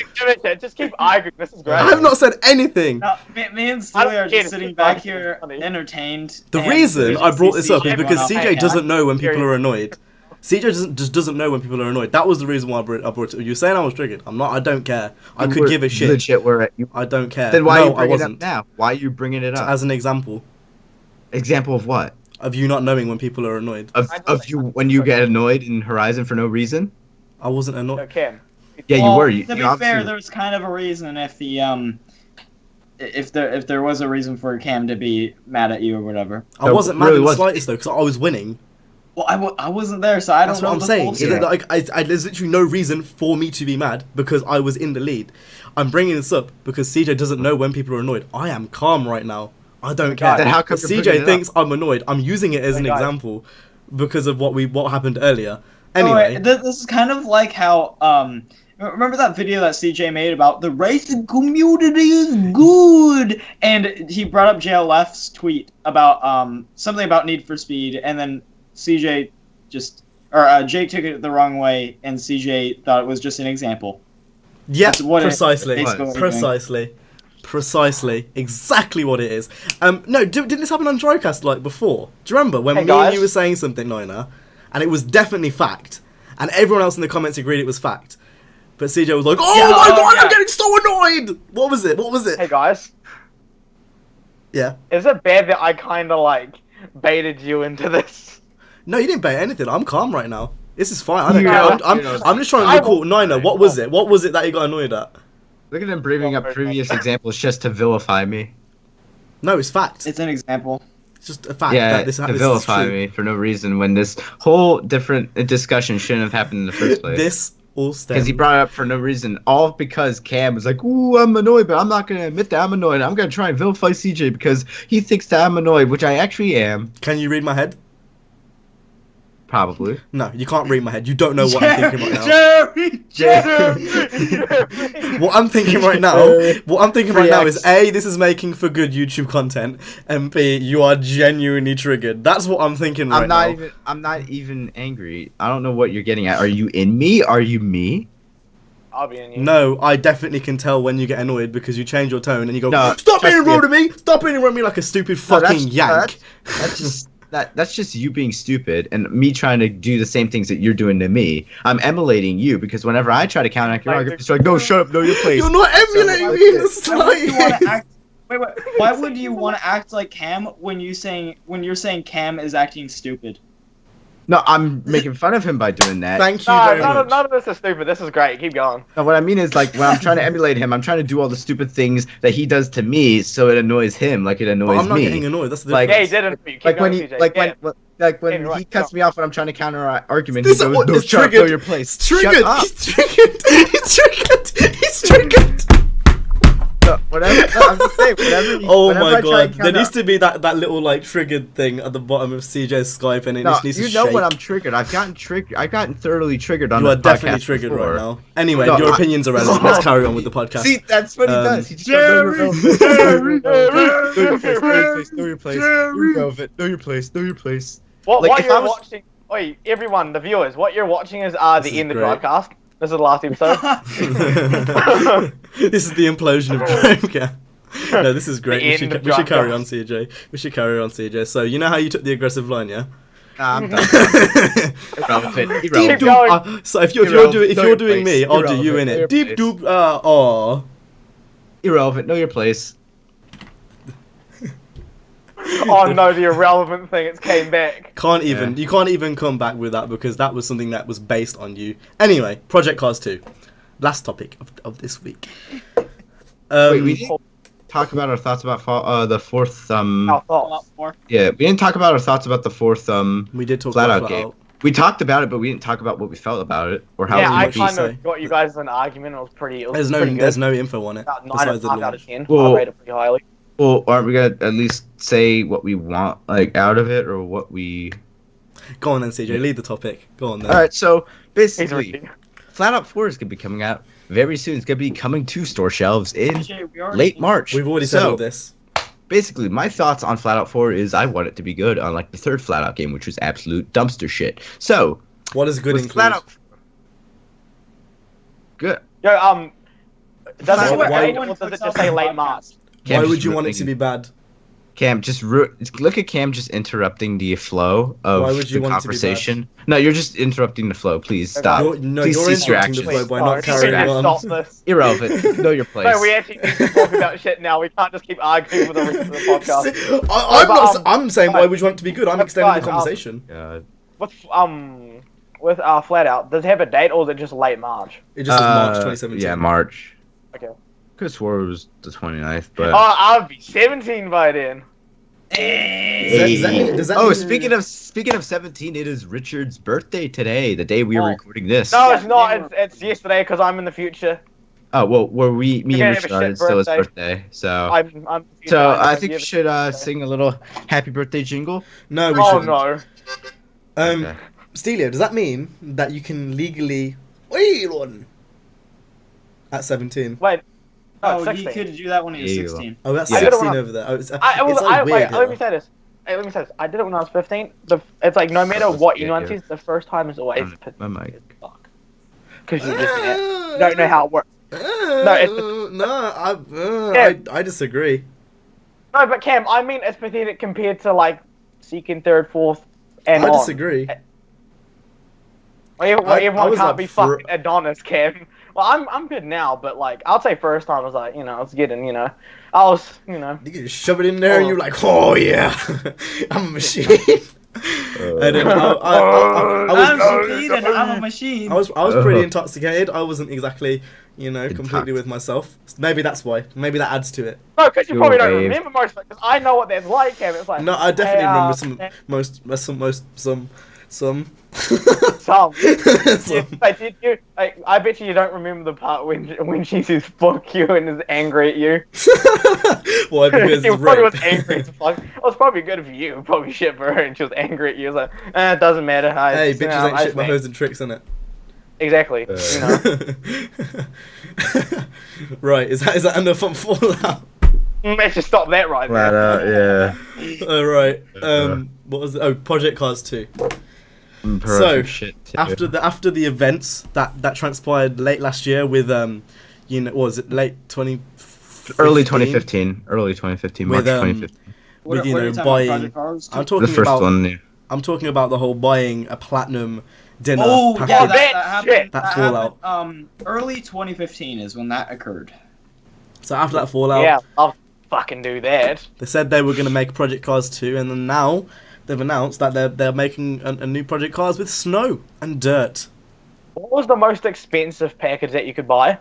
Just keep arguing. This is great. I have not said anything. No, me and Stewie are just sitting back here entertained. The reason I brought this up is because CJ doesn't know when people are annoyed. CJ doesn't know when people are annoyed. That was the reason why I brought it. You're saying I was triggered. I'm not. I don't care. I could give a shit. Legit, I don't care. Then why are you bringing it up now? Why are you bringing it up? As an example. Example of what? Of you not knowing when people are annoyed. Of you when you get annoyed in Horizon for no reason. I wasn't annoyed. No, Cam. Yeah, you were. You To be fair, there was kind of a reason if the if there was a reason for Cam to be mad at you or whatever. I wasn't mad in the slightest though, because I was winning. Well, I wasn't there, so I don't know. That's what I'm saying. Is that, like, there's literally no reason for me to be mad because I was in the lead. I'm bringing this up because CJ doesn't know when people are annoyed. I am calm right now. I don't care. Then how come CJ thinks I'm annoyed. I'm using it as an example because of what happened earlier. Anyway, this is kind of like how remember that video that CJ made about the racing community is good, and he brought up JLF's tweet about something about Need for Speed, and then CJ Jake took it the wrong way, and CJ thought it was just an example. Yeah, precisely, exactly what it is. No, didn't this happen on Drivecast like before? Do you remember when and you were saying something, Nina, and it was definitely fact, and everyone else in the comments agreed it was fact, but CJ was like, "Oh my god, I'm getting so annoyed." What was it? Hey guys. Yeah. Is it bad that I kind of like baited you into this? No, you didn't bait anything. I'm calm right now. This is fine. I don't care. I'm just trying to recall. Nina, what was it? What was it that you got annoyed at? Look at him bringing up previous examples just to vilify me. No, it's fact. It's an example. It's just a fact. Yeah, that this to vilify me for no reason when this whole different discussion shouldn't have happened in the first place. This all stems. Because he brought it up for no reason. All because Cam was like, "Ooh, I'm annoyed, but I'm not going to admit that I'm annoyed. I'm going to try and vilify CJ because he thinks that I'm annoyed, which I actually am." Can you read my head? Probably. No, you can't read my head. You don't know what I'm thinking right now. Jerry! What I'm thinking right now is A, this is making for good YouTube content, and B, you are genuinely triggered. That's what I'm thinking right now. I'm not even angry. I don't know what you're getting at. Are you in me? Are you me? I'll be in you. No, I definitely can tell when you get annoyed because you change your tone and you go, No, "Stop being rude to me! Stop being rude to me like a stupid fucking yank." That's just you being stupid and me trying to do the same things that you're doing to me. I'm emulating you because whenever I try to counteract your argument, it's like, "No, shut up, know your place." You're not emulating me. Why would you want to act like Cam when you're saying Cam is acting stupid? No, I'm making fun of him by doing that. Thank you very much. None of this is stupid. This is great. Keep going. No, what I mean is, like, when I'm trying to emulate him, I'm trying to do all the stupid things that he does to me, so it annoys him, like it annoys me. I'm not getting annoyed. That's the like, difference. Yeah, he didn't. Like when he cuts me off when I'm trying to counter argument, This he goes, what "No, is shut up, triggered. know your place." He's triggered. Shut up. He's triggered. No, whatever. No, I'm just saying, Oh whenever my I try and god, there needs to be that little like triggered thing at the bottom of CJ's Skype, and it just needs to shake. You know when I'm triggered. I've gotten thoroughly triggered on You are the podcast definitely triggered before. right now. Anyway, your opinions are relevant. Let's carry on with the podcast. See, that's what he does. He just Jerry, know your place. Know your place. What you're watching? Wait, everyone, the viewers, what you're watching is the end of Drivecast. This is the last episode. This is the implosion of Drivecast. No, this is great. We should carry on, CJ. So, you know how you took the aggressive line, yeah? Nah, I'm done. Irrelevant. So if you're doing me, I'll do you in it. Deep doop. Irrelevant. Know your place. Oh no, the irrelevant thing, it came back. You can't even come back with that because that was something that was based on you. Anyway, Project Cars 2. Last topic of this week. Wait, we didn't talk about our thoughts about the fourth Yeah, we didn't talk about our thoughts about the fourth we did talk Flatout about game. We talked about it, but we didn't talk about what we felt about it or how. Yeah, I kind kind of got you guys in an argument. It was pretty. There's no info on it. About 9.5 out of 10. Well, I rate it pretty highly. Well, aren't we gonna at least say what we want, like, out of it, or what we? Go on then, CJ. Lead the topic. Go on then. All right. So basically, Flatout 4 is gonna be coming out very soon. It's gonna be coming to store shelves in late March. We've already said all this. Basically, my thoughts on Flatout 4 is I want it to be good, unlike the third Flatout game, which was absolute dumpster shit. So, what does good include? Flatout... Good. Yo, does it just say late March? Why would you want it to be bad? Cam, look at Cam just interrupting the flow of Why would you the want conversation. To be bad? No, you're just interrupting the flow. Please stop. Please you're cease your interrupting the actions. flow by not carrying on. Stop this. Irrelevant. Know your place. No, we actually need to talk about shit now. We can't just keep arguing for the rest of the podcast. I'm saying why would you want it to be good? I'm extending the conversation. God. With Flatout, does it have a date or is it just late March? It just says March 2017. Yeah, March. Okay. Could have swore it was the 29th, but. Oh, I'll be 17 by then. Does that mean... speaking of 17, it is Richard's birthday today, the day we are recording this. No, it's not. It's yesterday because I'm in the future. Oh well, me and Richard are, it's still his birthday, so. I think we should sing a little happy birthday jingle. No, we shouldn't. Oh no. Okay. Stelio, does that mean that you can legally wait on at 17? Wait. Oh, you could do that when he was 16. Oh, that's Yeah. 16 over there. Oh, Wait, let me say this. Hey, let me say this. I did it when I was 15. It's like no matter what anyone says, the first time is always My mic. because you just don't know how it works. I disagree. No, but Cam, I mean it's pathetic compared to like second, third, fourth, and I on. disagree. Everyone can't be fucking Adonis, Cam. Well, I'm good now, but like I'll say first time I was like, I was getting, I was, You just shove it in there and you're like, oh yeah, I'm a machine. And then I'm a machine. I was pretty intoxicated. I wasn't exactly, completely with myself. Maybe that's why. Maybe that adds to it. No, because you probably don't remember most of it. Because I know what that's like, Cam. It's like no, I definitely remember some. Did you? I bet you don't remember the part when she says "fuck you" and is angry at you. Why? Because she probably was angry as fuck. It was probably good for you. Probably shit for her, and she was angry at you. It was like, it doesn't matter. Hey, bitches ain't shit, my hoes and tricks, innit? Exactly. Right? Is that enough on Fallout? Let's just stop that right there. Yeah. Alright. What was it? Oh, Project Cars 2. So after the events that transpired late last year with what was it, late 2015? Early 2015, March 2015. With buying. I'm talking the first about one. Yeah. I'm talking about the whole buying a platinum dinner. Oh package. yeah, that happened. That Fallout. Happened, early 2015 is when that occurred. So after that Fallout, Yeah, I'll fucking do that. they said they were going to make Project Cars 2, and then now they've announced that they're making a new Project Cars with snow and dirt. What was the most expensive package that you could buy?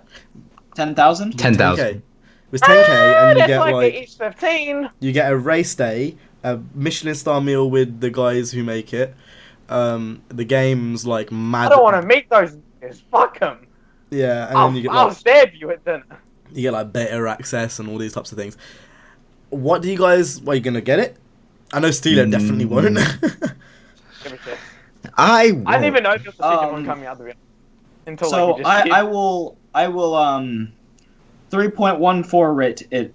10,000. 10,000. It was 10k, and you that's get like each 15. you get a race day, a Michelin star meal with the guys who make it. The game's like mad. I don't want to meet those niggas. Fuck them. Yeah, and then you get I'll stab you at dinner. you get like beta access and all these types of things. What do you guys? Are you gonna get it? I know Steeler definitely won't. I won't. I didn't even know there was a second one coming out of it until So like, you just I will 3.14 rate it.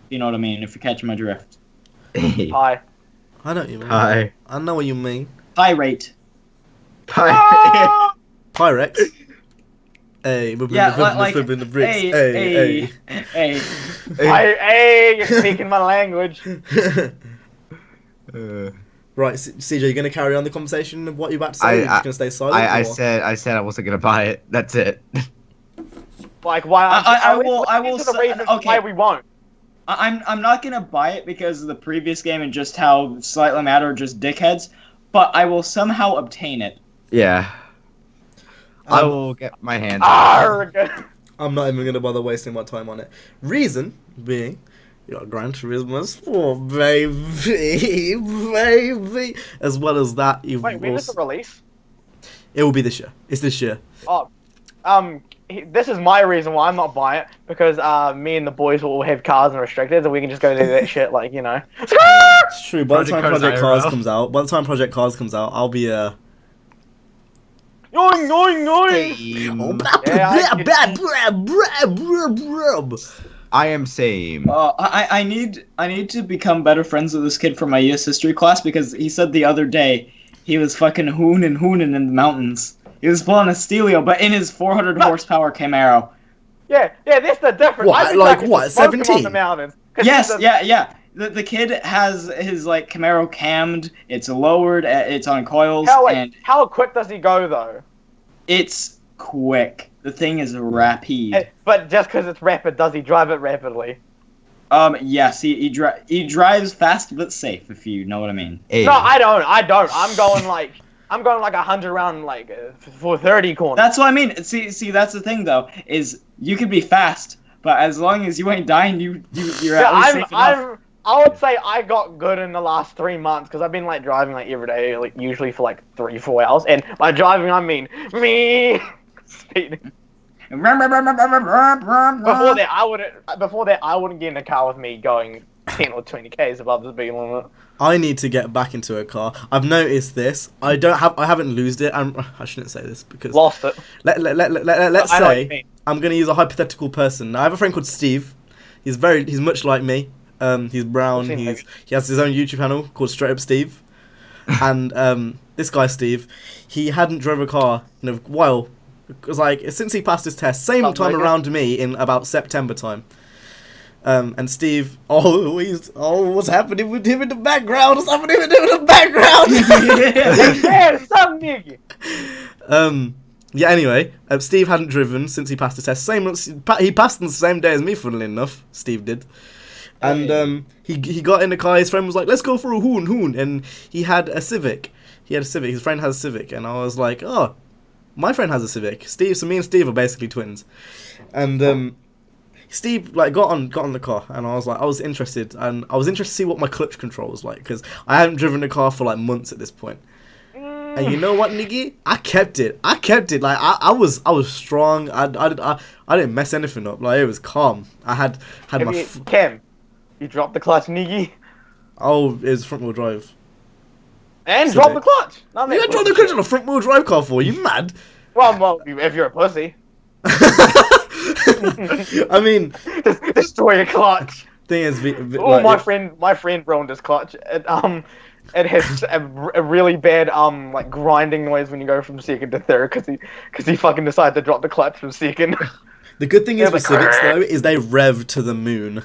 You know what I mean? If you catch my drift. Hi. I know what you mean. Hi. I know what you mean. High rate. Hi. Pyrex. Hey, we've been the bricks. Hey. Hey, you're speaking my language. Right, CJ, you're gonna carry on the conversation of what you're about to say? Or you're just gonna stay silent? I said I wasn't gonna buy it. That's it. Like why? I will Okay. Why we won't. I'm not gonna buy it because of the previous game and just how slightly mad are just dickheads, but I will somehow obtain it. Yeah. I will get my hands on it. I'm not even gonna bother wasting my time on it. Reason being, you got Gran Turismo 4, baby. As well as that, you've Wait, when is the release? It will be this year. It's this year. Oh, this is my reason why I'm not buying it, because me and the boys will have cars and restricted, and we can just go do that shit, like, It's true. By the time Project Cars comes out, I'll be Yoing, yoing, yoing! I am same. I need to become better friends with this kid from my US history class because he said the other day he was fucking hooning in the mountains. He was pulling a Stelio, but in his 400 horsepower Camaro. Yeah, that's the difference. What, like what, 17? Yes, yeah. the kid has his like Camaro cammed. It's lowered. It's on coils. How quick does he go though? It's quick. The thing is rapid. But just because it's rapid, does he drive it rapidly? Yes, he drives fast but safe, if you know what I mean. Hey. No, I don't. I'm going like 100 around like for 30 corners. That's what I mean. See, that's the thing though, is you could be fast, but as long as you ain't dying, you're at least safe enough. I would say I got good in the last 3 months because I've been like driving like every day, like usually for like 3-4 hours. And by driving, I mean me speeding. Before that, I wouldn't get in a car with me going 10 or 20 k's above the speed limit. I need to get back into a car. I've noticed this. I haven't lost it. I shouldn't say this because lost it. Let's say I'm gonna use a hypothetical person. Now, I have a friend called Steve. He's much like me. He's brown. He has his own YouTube channel called StraightUpHippo. And this guy Steve, he hadn't drove a car in a while. It was like since he passed his test, same time around me in about September time. And Steve, what's happening with him in the background? What's happening with him in the background? Some nigga. Yeah. Anyway, Steve hadn't driven since he passed the test. He passed on the same day as me, funnily enough. Steve did. And he got in the car. His friend was like, "Let's go for a hoon," and he had a Civic. His friend has a Civic, and I was like, "Oh, my friend has a Civic." So me and Steve are basically twins, and Steve like got on the car, and I was interested to see what my clutch control was like because I hadn't driven the car for like months at this point. And you know what, nigga? I kept it. Like I was strong. I didn't mess anything up. Like it was calm. I had my Cam, you dropped the clutch, nigga. Oh, it was front wheel drive. And drop the clutch. You gotta drop the clutch on a front wheel drive car for? You mad? Well, if you're a pussy. I mean, destroy your clutch. Thing is, my friend ruined his clutch. It has a really bad like grinding noise when you go from second to third because he fucking decided to drop the clutch from second. The good thing is with Civics though is they rev to the moon.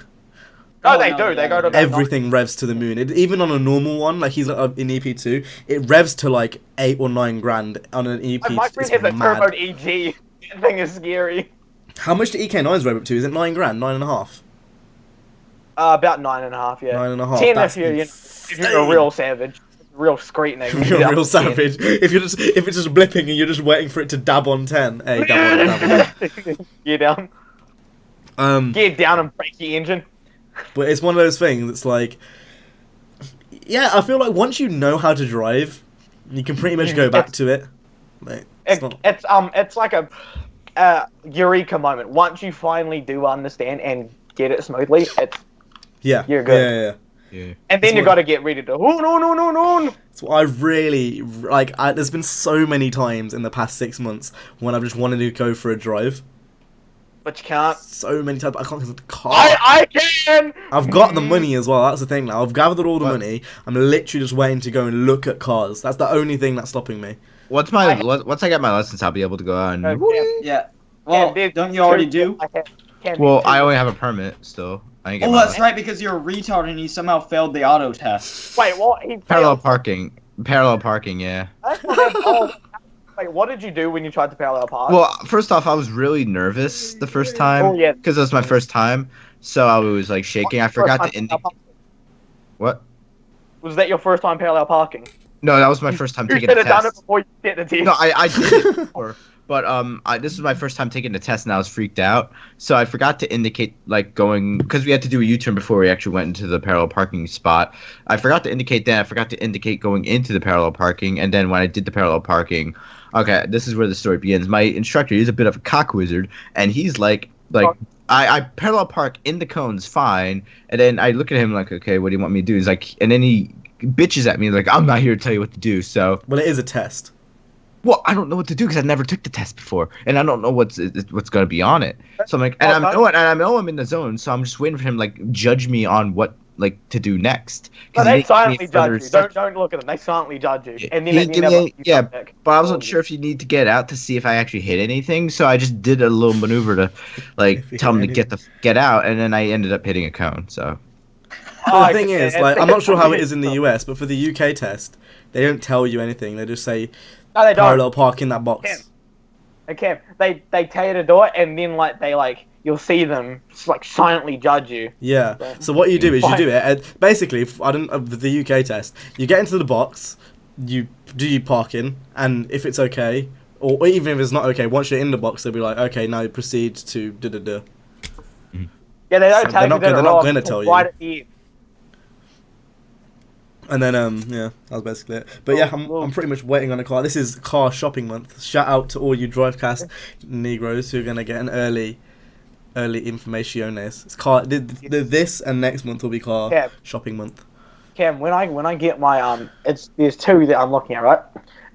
Oh, they do. They go to everything revs to the moon. Even on a normal one, like he's in EP2, it revs to like 8 or 9 grand on an EP. My friend has a turbo EG. That thing is scary. How much do EK9s rev up to? Is it 9 grand? 9.5? About 9.5. Yeah. 9.5. 10 if you're a real savage, real screet nigga. You're a real savage. If it's just blipping and you're just waiting for it to dab on 10. Hey, dab on. Get down. Get down and break the engine. But it's one of those things. It's like, yeah, I feel like once you know how to drive, you can pretty much go back to it. Like, it's like a eureka moment. Once you finally do understand and get it smoothly, you're good. Yeah. And then you got to get ready to no. So I really like. There's been so many times in the past 6 months when I've just wanted to go for a drive. But you can't. So many times, but I can't get the car. I can! I've got the money as well, that's the thing now. I've gathered all the money. I'm literally just waiting to go and look at cars. That's the once I get my license, I'll be able to go out and... Yeah. Well, don't you already do? Well, I only have a permit still. That's right, because you're a retard and you somehow failed the auto test. Wait, what? Parallel parking, yeah. Wait, what did you do when you tried to parallel park? Well, first off, I was really nervous the first time. Oh, yeah. Because it was my first time, so I was like shaking. I forgot to indicate. What? Was that your first time parallel parking? No, that was my first time taking the test. You should have done it before you did the test. No, I did it before. But this was my first time taking the test, and I was freaked out. So I forgot to indicate, like, going... Because we had to do a U-turn before we actually went into the parallel parking spot. I forgot to indicate that. I forgot to indicate going into the parallel parking. And then when I did the parallel parking... Okay, this is where the story begins. My instructor, he's a bit of a cock wizard. And he's like I parallel park in the cones, fine. And then I look at him like, okay, what do you want me to do? He's like... And then he bitches at me like, I'm not here to tell you what to do, so... Well, it is a test. Well, I don't know what to do because I never took the test before, and I don't know what's going to be on it. So I'm like, and I know I'm in the zone, so I'm just waiting for him to, like, judge me on what, like, to do next. No, they silently judge you. Don't look at them. They silently judge you. And then but I wasn't sure if you need to get out to see if I actually hit anything, so I just did a little maneuver to, like, tell him to get out, and then I ended up hitting a cone. So. But the thing is, like, I'm not sure how it is in the US, but for the UK test, they don't tell you anything. They just say no, they parallel don't. park in that box. Okay, they tell you to do it, and then you'll see them like silently judge you. Yeah. So what you do is you do it. And basically, the UK test, you get into the box, you do your parking, and if it's okay, or even if it's not okay, once you're in the box, they'll be like, okay, now you proceed to da-da-da. Yeah, they don't tell you. They're not going to tell you. Right at the end. And then yeah, that was basically it. But yeah, I'm pretty much waiting on a car. This is car shopping month. Shout out to all you Drivecast Negroes who are gonna get an early informationes. It's car. This and next month will be car shopping month. Cam, when I get my there's two that I'm looking at, right?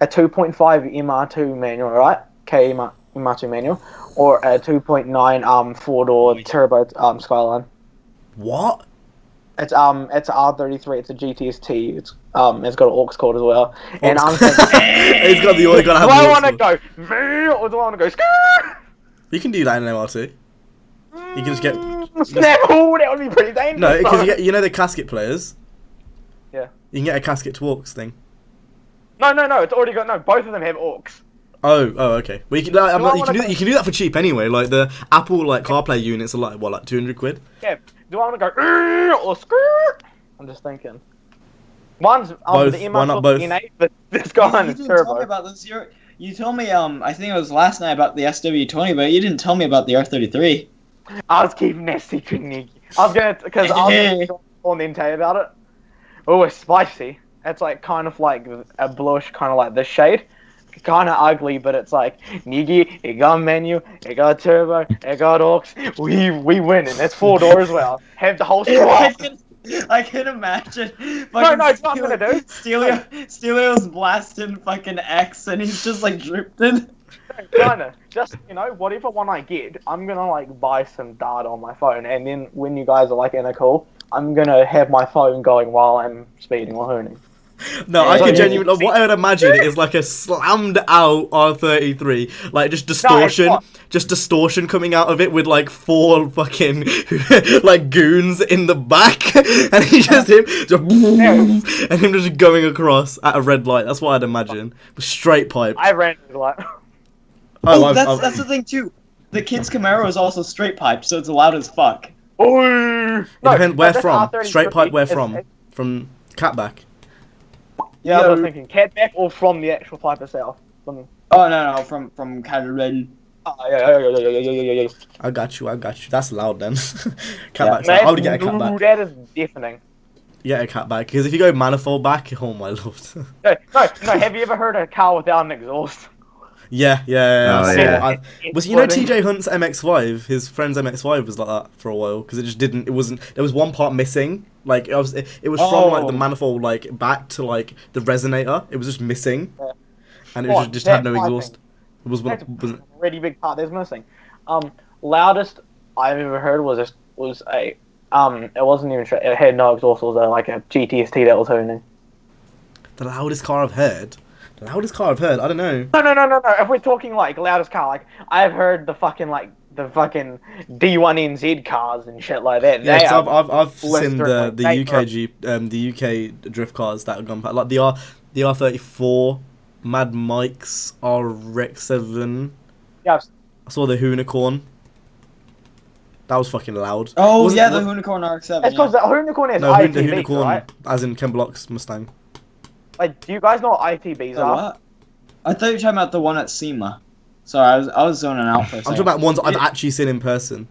A 2.5 MR2 manual, right? MR2 manual, or a 2.9 four-door turbo Skyline. What? It's R33. It's a GTST. It's got an aux cord as well. And I'm thinking, it's got the audio. do I want to go or do I want to go? You can do that in an MR2. You can just get. Oh, that would be pretty dangerous. No, because you know the casket players. Yeah. You can get a casket to aux thing. No. It's already got both of them have aux. Oh, okay. Well, you can do that for cheap anyway. Like the Apple CarPlay units are like what, like 200 quid. Yeah. Do I want to go or skirt? I'm just thinking. One's both. the Why not both? N8, but this guy is turbo. Tell me about this. You told me I think it was last night about the SW20, but you didn't tell me about the R33. I was keeping that secret, Nicky. I was gonna and then tell you about it. Oh, it's spicy. It's like kind of like a bluish, kind of like this shade. Kind of ugly, but it's like Niggy, it got menu, it got turbo, it got aux. We win, and it's 4-door as well. Have the whole squad. I can imagine. No, it's not gonna do. Stelio's blasting fucking X, and he's just like drifting. Kinda. Just whatever one I get, I'm gonna buy some data on my phone, and then when you guys are in a call, I'm gonna have my phone going while I'm speeding or hooning. No, I could genuinely. What I would imagine is like a slammed out R33, like just distortion coming out of it with 4 fucking goons in the back, and him just going across at a red light. That's what I'd imagine. Straight pipe. I ran the light. That's the thing too. The kid's Camaro is also straight pipe, so it's loud as fuck. Oh. Where from? Straight pipe. Where from? From catback. Yeah, I was thinking catback or from the actual pipe itself. Oh no, from Caterpillar. Yeah. I got you. That's loud then. Catback. I would get a catback. That is deafening. You get a catback because if you go manifold back, oh my lord. No. Have you ever heard a car without an exhaust? Yeah. Yeah. TJ Hunt's MX-5? His friend's MX-5 was like that for a while because it just didn't. It wasn't. There was one part missing. It was from the manifold back to the resonator. It was just missing, and it just had no exhaust. It wasn't a really big part that's missing. Loudest I've ever heard was a it wasn't even it had no exhaust. It was a GTST that was hooning. The loudest car I've heard. I don't know. No. If we're talking loudest car, I've heard the fucking D1NZ cars and shit like that. Yeah, I've seen the UK drift cars that have gone past, the R34, Mad Mike's RX-7. Yeah. I saw the Hoonicorn. That was fucking loud. Oh the Hoonicorn RX-7. It's because the Hoonicorn is ITBs, the Hoonicorn, right? as in Ken Block's Mustang. Do you guys know what ITBs are? What? I thought you were talking about the one at SEMA. Sorry, I was zoning out for a second. I'm talking about ones I've actually seen in person.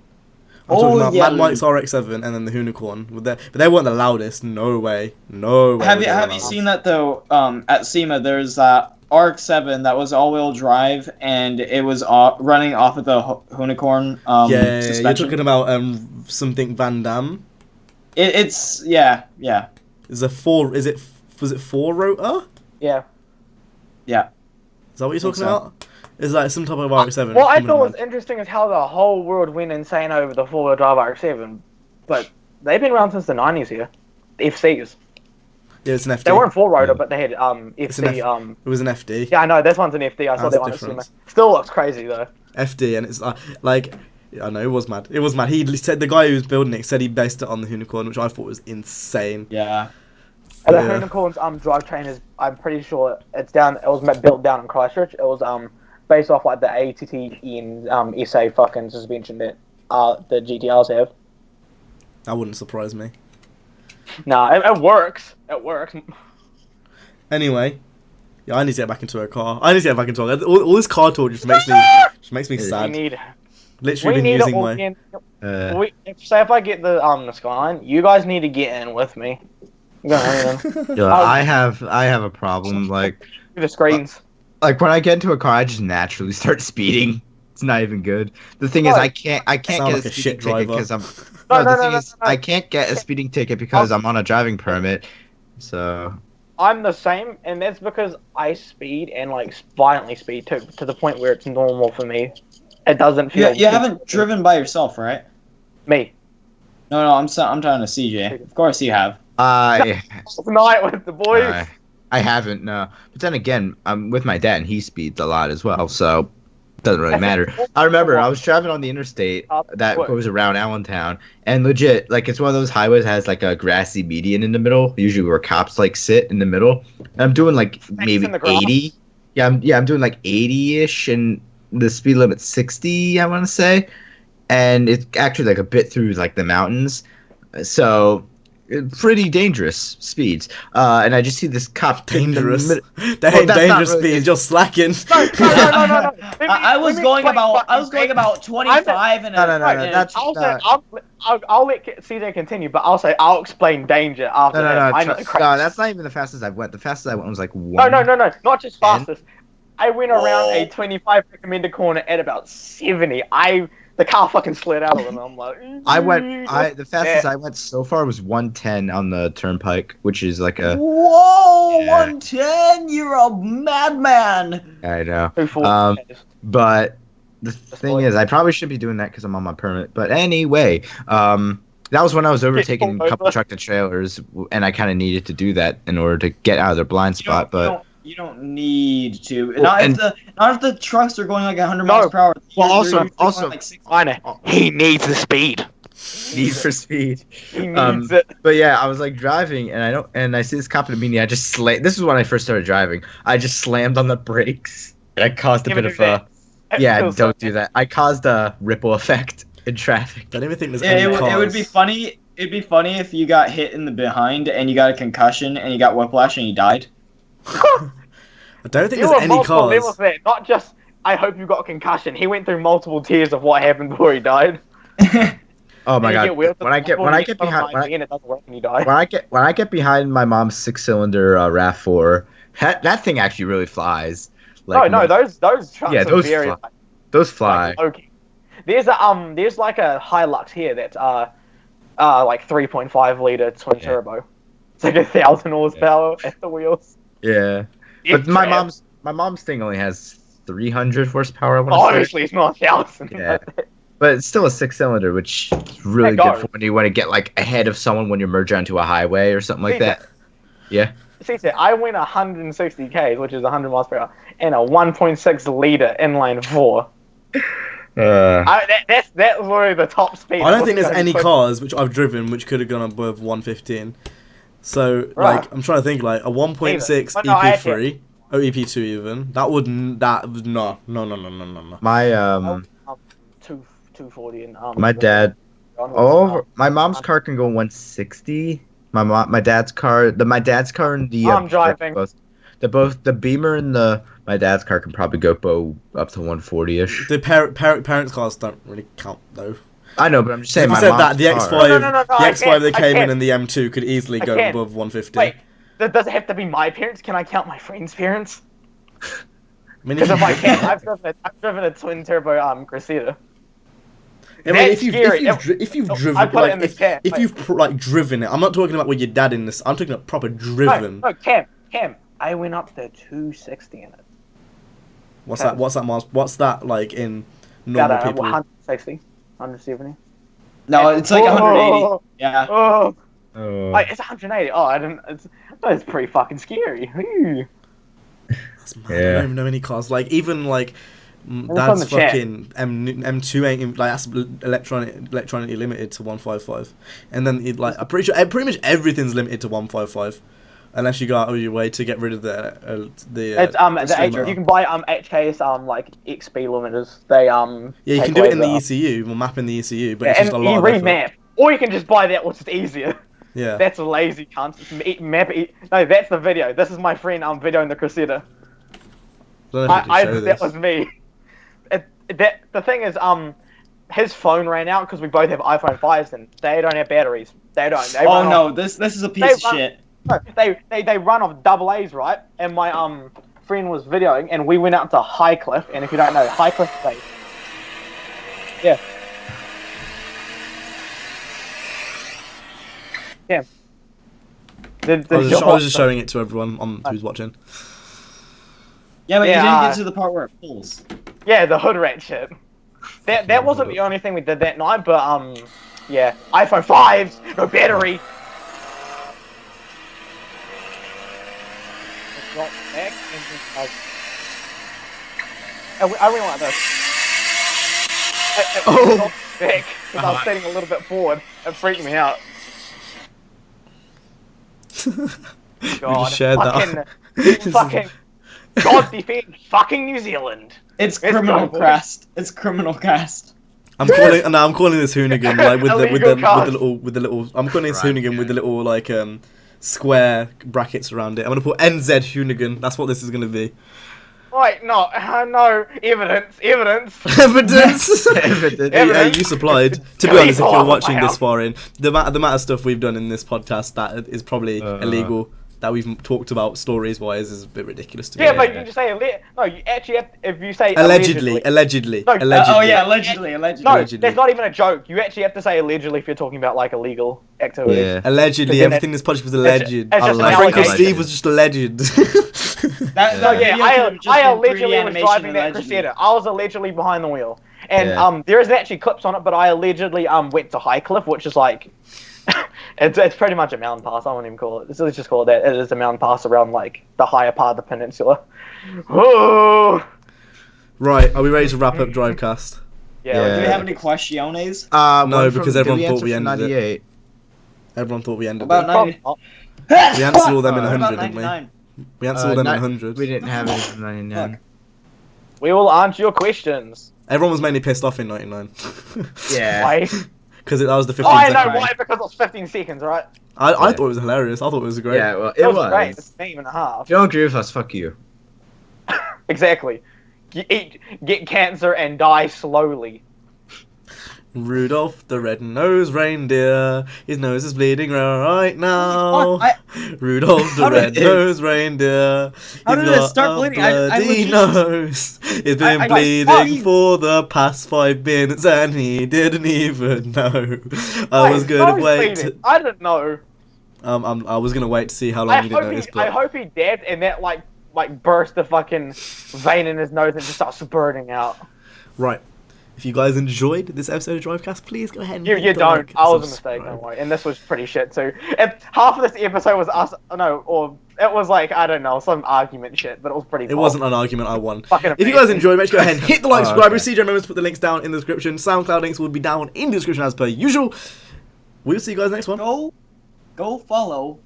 I'm talking about Mad Mike's RX-7 and then the Hoonicorn. But they weren't the loudest. No way. Have you seen that though? At SEMA, there's that RX-7 that was all-wheel drive and it was running off of the Hoonicorn. Suspension. You're talking about something Van Damme. It's. Was it 4 rotor? Yeah. Is that what you're talking about? Is that some type of RX-7? What I thought was interesting is how the whole world went insane over the 4-wheel drive RX-7, but they've been around since the 90s here. The FCs. Yeah, it's an FD. They weren't 4-rotor, but they had FC. It was an FD. Yeah, I know, this one's an FD. I saw that one at SEMA. Still looks crazy though. FD, and it's like Yeah, I know, it was mad. It was mad. He said, the guy who was building it said he based it on the Hoonigan, which I thought was insane. Yeah. And the Hoonigan's drivetrain is, I'm pretty sure it was built down in Christchurch. It was based off like the ATT in SA fucking suspension that the GTRs have. That wouldn't surprise me. Nah, it works. It works. Anyway, yeah, I need to get back into a car. I need to get back into all this car talk just makes me sad. Literally been using my. If I get the Skyline, you guys need to get in with me. Yeah, I have a problem. Like the screens. Like when I get into a car, I just naturally start speeding. It's not even good. The thing is, I can't get a speeding ticket because I'm. I can't get a speeding ticket because I'm on a driving permit. So. I'm the same, and that's because I speed and like violently speed to the point where it's normal for me. It doesn't feel. Yeah, you haven't driven by yourself, right? Me. No, I'm talking to CJ. Of course you have. Night with the boys. I haven't, no. But then again, I'm with my dad, and he speeds a lot as well, so it doesn't really matter. I remember I was driving on the interstate that goes around Allentown, and legit, like, it's one of those highways that has, like, a grassy median in the middle, usually where cops, like, sit in the middle. And I'm doing, like, maybe 80. Yeah, I'm doing, like, 80-ish, and the speed limit's 60, I want to say. And it's actually, like, a bit through, like, the mountains. So... pretty dangerous speeds, and I just see this cop. Dangerous. That ain't dangerous really speeds. You're slacking. No. I was going about 25 and I'll let CJ continue, but I'll explain danger after. No, that's not even the fastest I went. The fastest I went was like 1. No, not just fastest. I went around a 25 recommended corner at about 70. The car fucking slid out of it, and I'm like... the fastest I went so far was 110 on the turnpike, which is like a... Whoa, yeah. 110? You're a madman! I know. But the thing is, I probably shouldn't be doing that because I'm on my permit. But anyway, that was when I was overtaking a couple tractor trailers, and I kind of needed to do that in order to get out of their blind spot, but... You don't need to. Not if the trucks are going like 100 miles per hour. Well, also, like I know. He needs the speed. Need for speed. He needs it. But yeah, I was like driving, and I see this cop in me, and I just slammed. This is when I first started driving. I just slammed on the brakes, and I caused a bit of a. Yeah, don't do that. I caused a ripple effect in traffic. I don't even think there's any cars. It would be funny. It'd be funny if you got hit in the behind and you got a concussion and you got whiplash and you died. I don't think there's any cars. There. Not just, I hope you got a concussion. He went through multiple tiers of what happened before he died. Oh my god! When I get behind my mom's 6-cylinder RAV4, that thing actually really flies. Like, those trucks are very. Those fly. Okay. There's like a Hilux here that's like 3.5 liter twin turbo. It's like 1,000 horsepower at the wheels. Yeah, but my mom's thing only has 300 horsepower. Obviously, it's not 1,000. Yeah, but it's still a 6-cylinder, which is really good for when you want to get like ahead of someone when you merge onto a highway or something like that. Yeah. See, I went 160 k's, which is 100 miles per hour, in a 1.6 liter inline 4. That's literally the top speed. I don't think there's any cars which I've driven which could have gone above 115. So, like, I'm trying to think, like, a 1.6 EP3, or EP2 even, no. My, 240 and, my dad, my mom's car can go 160, my dad's car and the, I'm driving. The Beamer and my dad's car can probably go up to 140-ish. The parents' cars don't really count, though. I know, but I'm just saying. You said that the X5, the X5 that came in and the M2 could easily go above 150. Wait, does it have to be my parents? Can I count my friends' parents? Because if I can, I've driven a twin turbo Cressida. I mean, if you've driven it, I'm not talking about with your dad in this. I'm talking about proper driven. No, Cam, I went up to 260 in it. What's that miles? What's that like in normal people? 160. 170. No, it's like 180. Yeah. Like, it's 180. Oh, I didn't. That's pretty fucking scary. That's mad. Yeah. I don't even know any cars. Like even like That's fucking M2 ain't like that's electronically limited to 155, and then like I'm pretty sure pretty much everything's limited to 155, unless you go out of your way to get rid of the you can buy HK's like XP limiters. They yeah, you can do it in the ECU. We'll map in the ECU, but it's just a lot of effort. Or you can just buy that, which is easier. Yeah, that's a lazy cunt. No, that's the video. This is my friend videoing the Crusader. That was me. The thing is, his phone ran out because we both have iPhone 5s and they don't have batteries. They don't. This is a piece of shit. No, they run off AA's, right? And my friend was videoing, and we went out to High Cliff. And if you don't know, High Cliff Bay. Yeah. Yeah. I was just showing it to everyone who's watching. Yeah, but you didn't get to the part where it pulls. Yeah, the hood rat shit. That wasn't the only thing we did that night, but yeah, iPhone 5s, no battery. I really like this. It back because I was sitting a little bit forward. It freaked me out. God, we just shared that. Fucking God defend fucking New Zealand. It's criminal cast. It's criminal cast. I'm calling this Hoonigan like with the little. I'm calling this Hoonigan with the little like square brackets around it. I'm gonna put NZ Hoonigan. That's what this is gonna be. Wait, no, evidence. Evidence. Yeah, you supplied. To be honest, if you're watching this far in, the amount of stuff we've done in this podcast that is probably illegal, that we've talked about stories-wise, is a bit ridiculous to me. Yeah, but you just say no. You actually have, if you say allegedly. No, allegedly. Oh yeah, allegedly. No, that's not even a joke. You actually have to say allegedly if you're talking about like illegal activity. Yeah. Allegedly, everything in this podcast was alleged. My friend called Steve was just alleged. I allegedly was driving that Crusader. I was allegedly behind the wheel, and there isn't actually clips on it, but I allegedly went to High Cliff, which is like, it's pretty much a mountain pass. I won't even call it. Let's just call it that. It is a mountain pass around like the higher part of the peninsula. Oh. Right, are we ready to wrap up Drivecast? Yeah. Do we have any questiones? No, because everyone thought we ended it. Everyone thought we ended it. We answered all them in 100, didn't we? We answered all them in 100. We didn't have any from 99. We will answer your questions. Everyone was mainly pissed off in 99. Yeah. Why? Because that was the 15 seconds. I know why, because it was 15 seconds, right? I thought it was hilarious. I thought it was great. Yeah, well, it was great. It's a and a half. If you don't agree with us, fuck you. Exactly. Get cancer and die slowly. Rudolph the red-nosed reindeer, his nose is bleeding right now. Rudolph the red-nosed reindeer, how did it start bleeding? Bloody nose. It's been bleeding for the past 5 minutes and he didn't even know. I was gonna wait. I didn't know. I was gonna wait to see how long you didn't notice. I hope he dabbed and that like burst the fucking vein in his nose and just starts spurting out. Right. If you guys enjoyed this episode of Drivecast, please go ahead and you don't. I was a mistake, don't worry. And this was pretty shit too. Half of this episode was us, or it was like, I don't know, some argument shit, but it was pretty cool. It wasn't an argument, I won. If you guys enjoyed, make sure to go ahead and hit the like, subscribe, CJ members, put the links down in the description. SoundCloud links will be down in the description as per usual. We'll see you guys next one. Go follow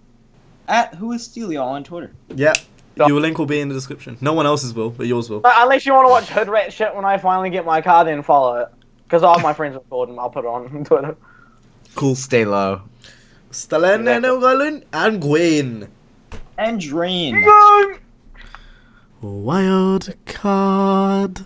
@WhoIsSteelio on Twitter. Yeah. Your link will be in the description. No one else's will, but yours will. Unless you want to watch hood rat shit when I finally get my car, then follow it. Because all my friends record and I'll put it on Twitter. Cool. Stay low. Stalen and Gwen. And Drain. Wild card.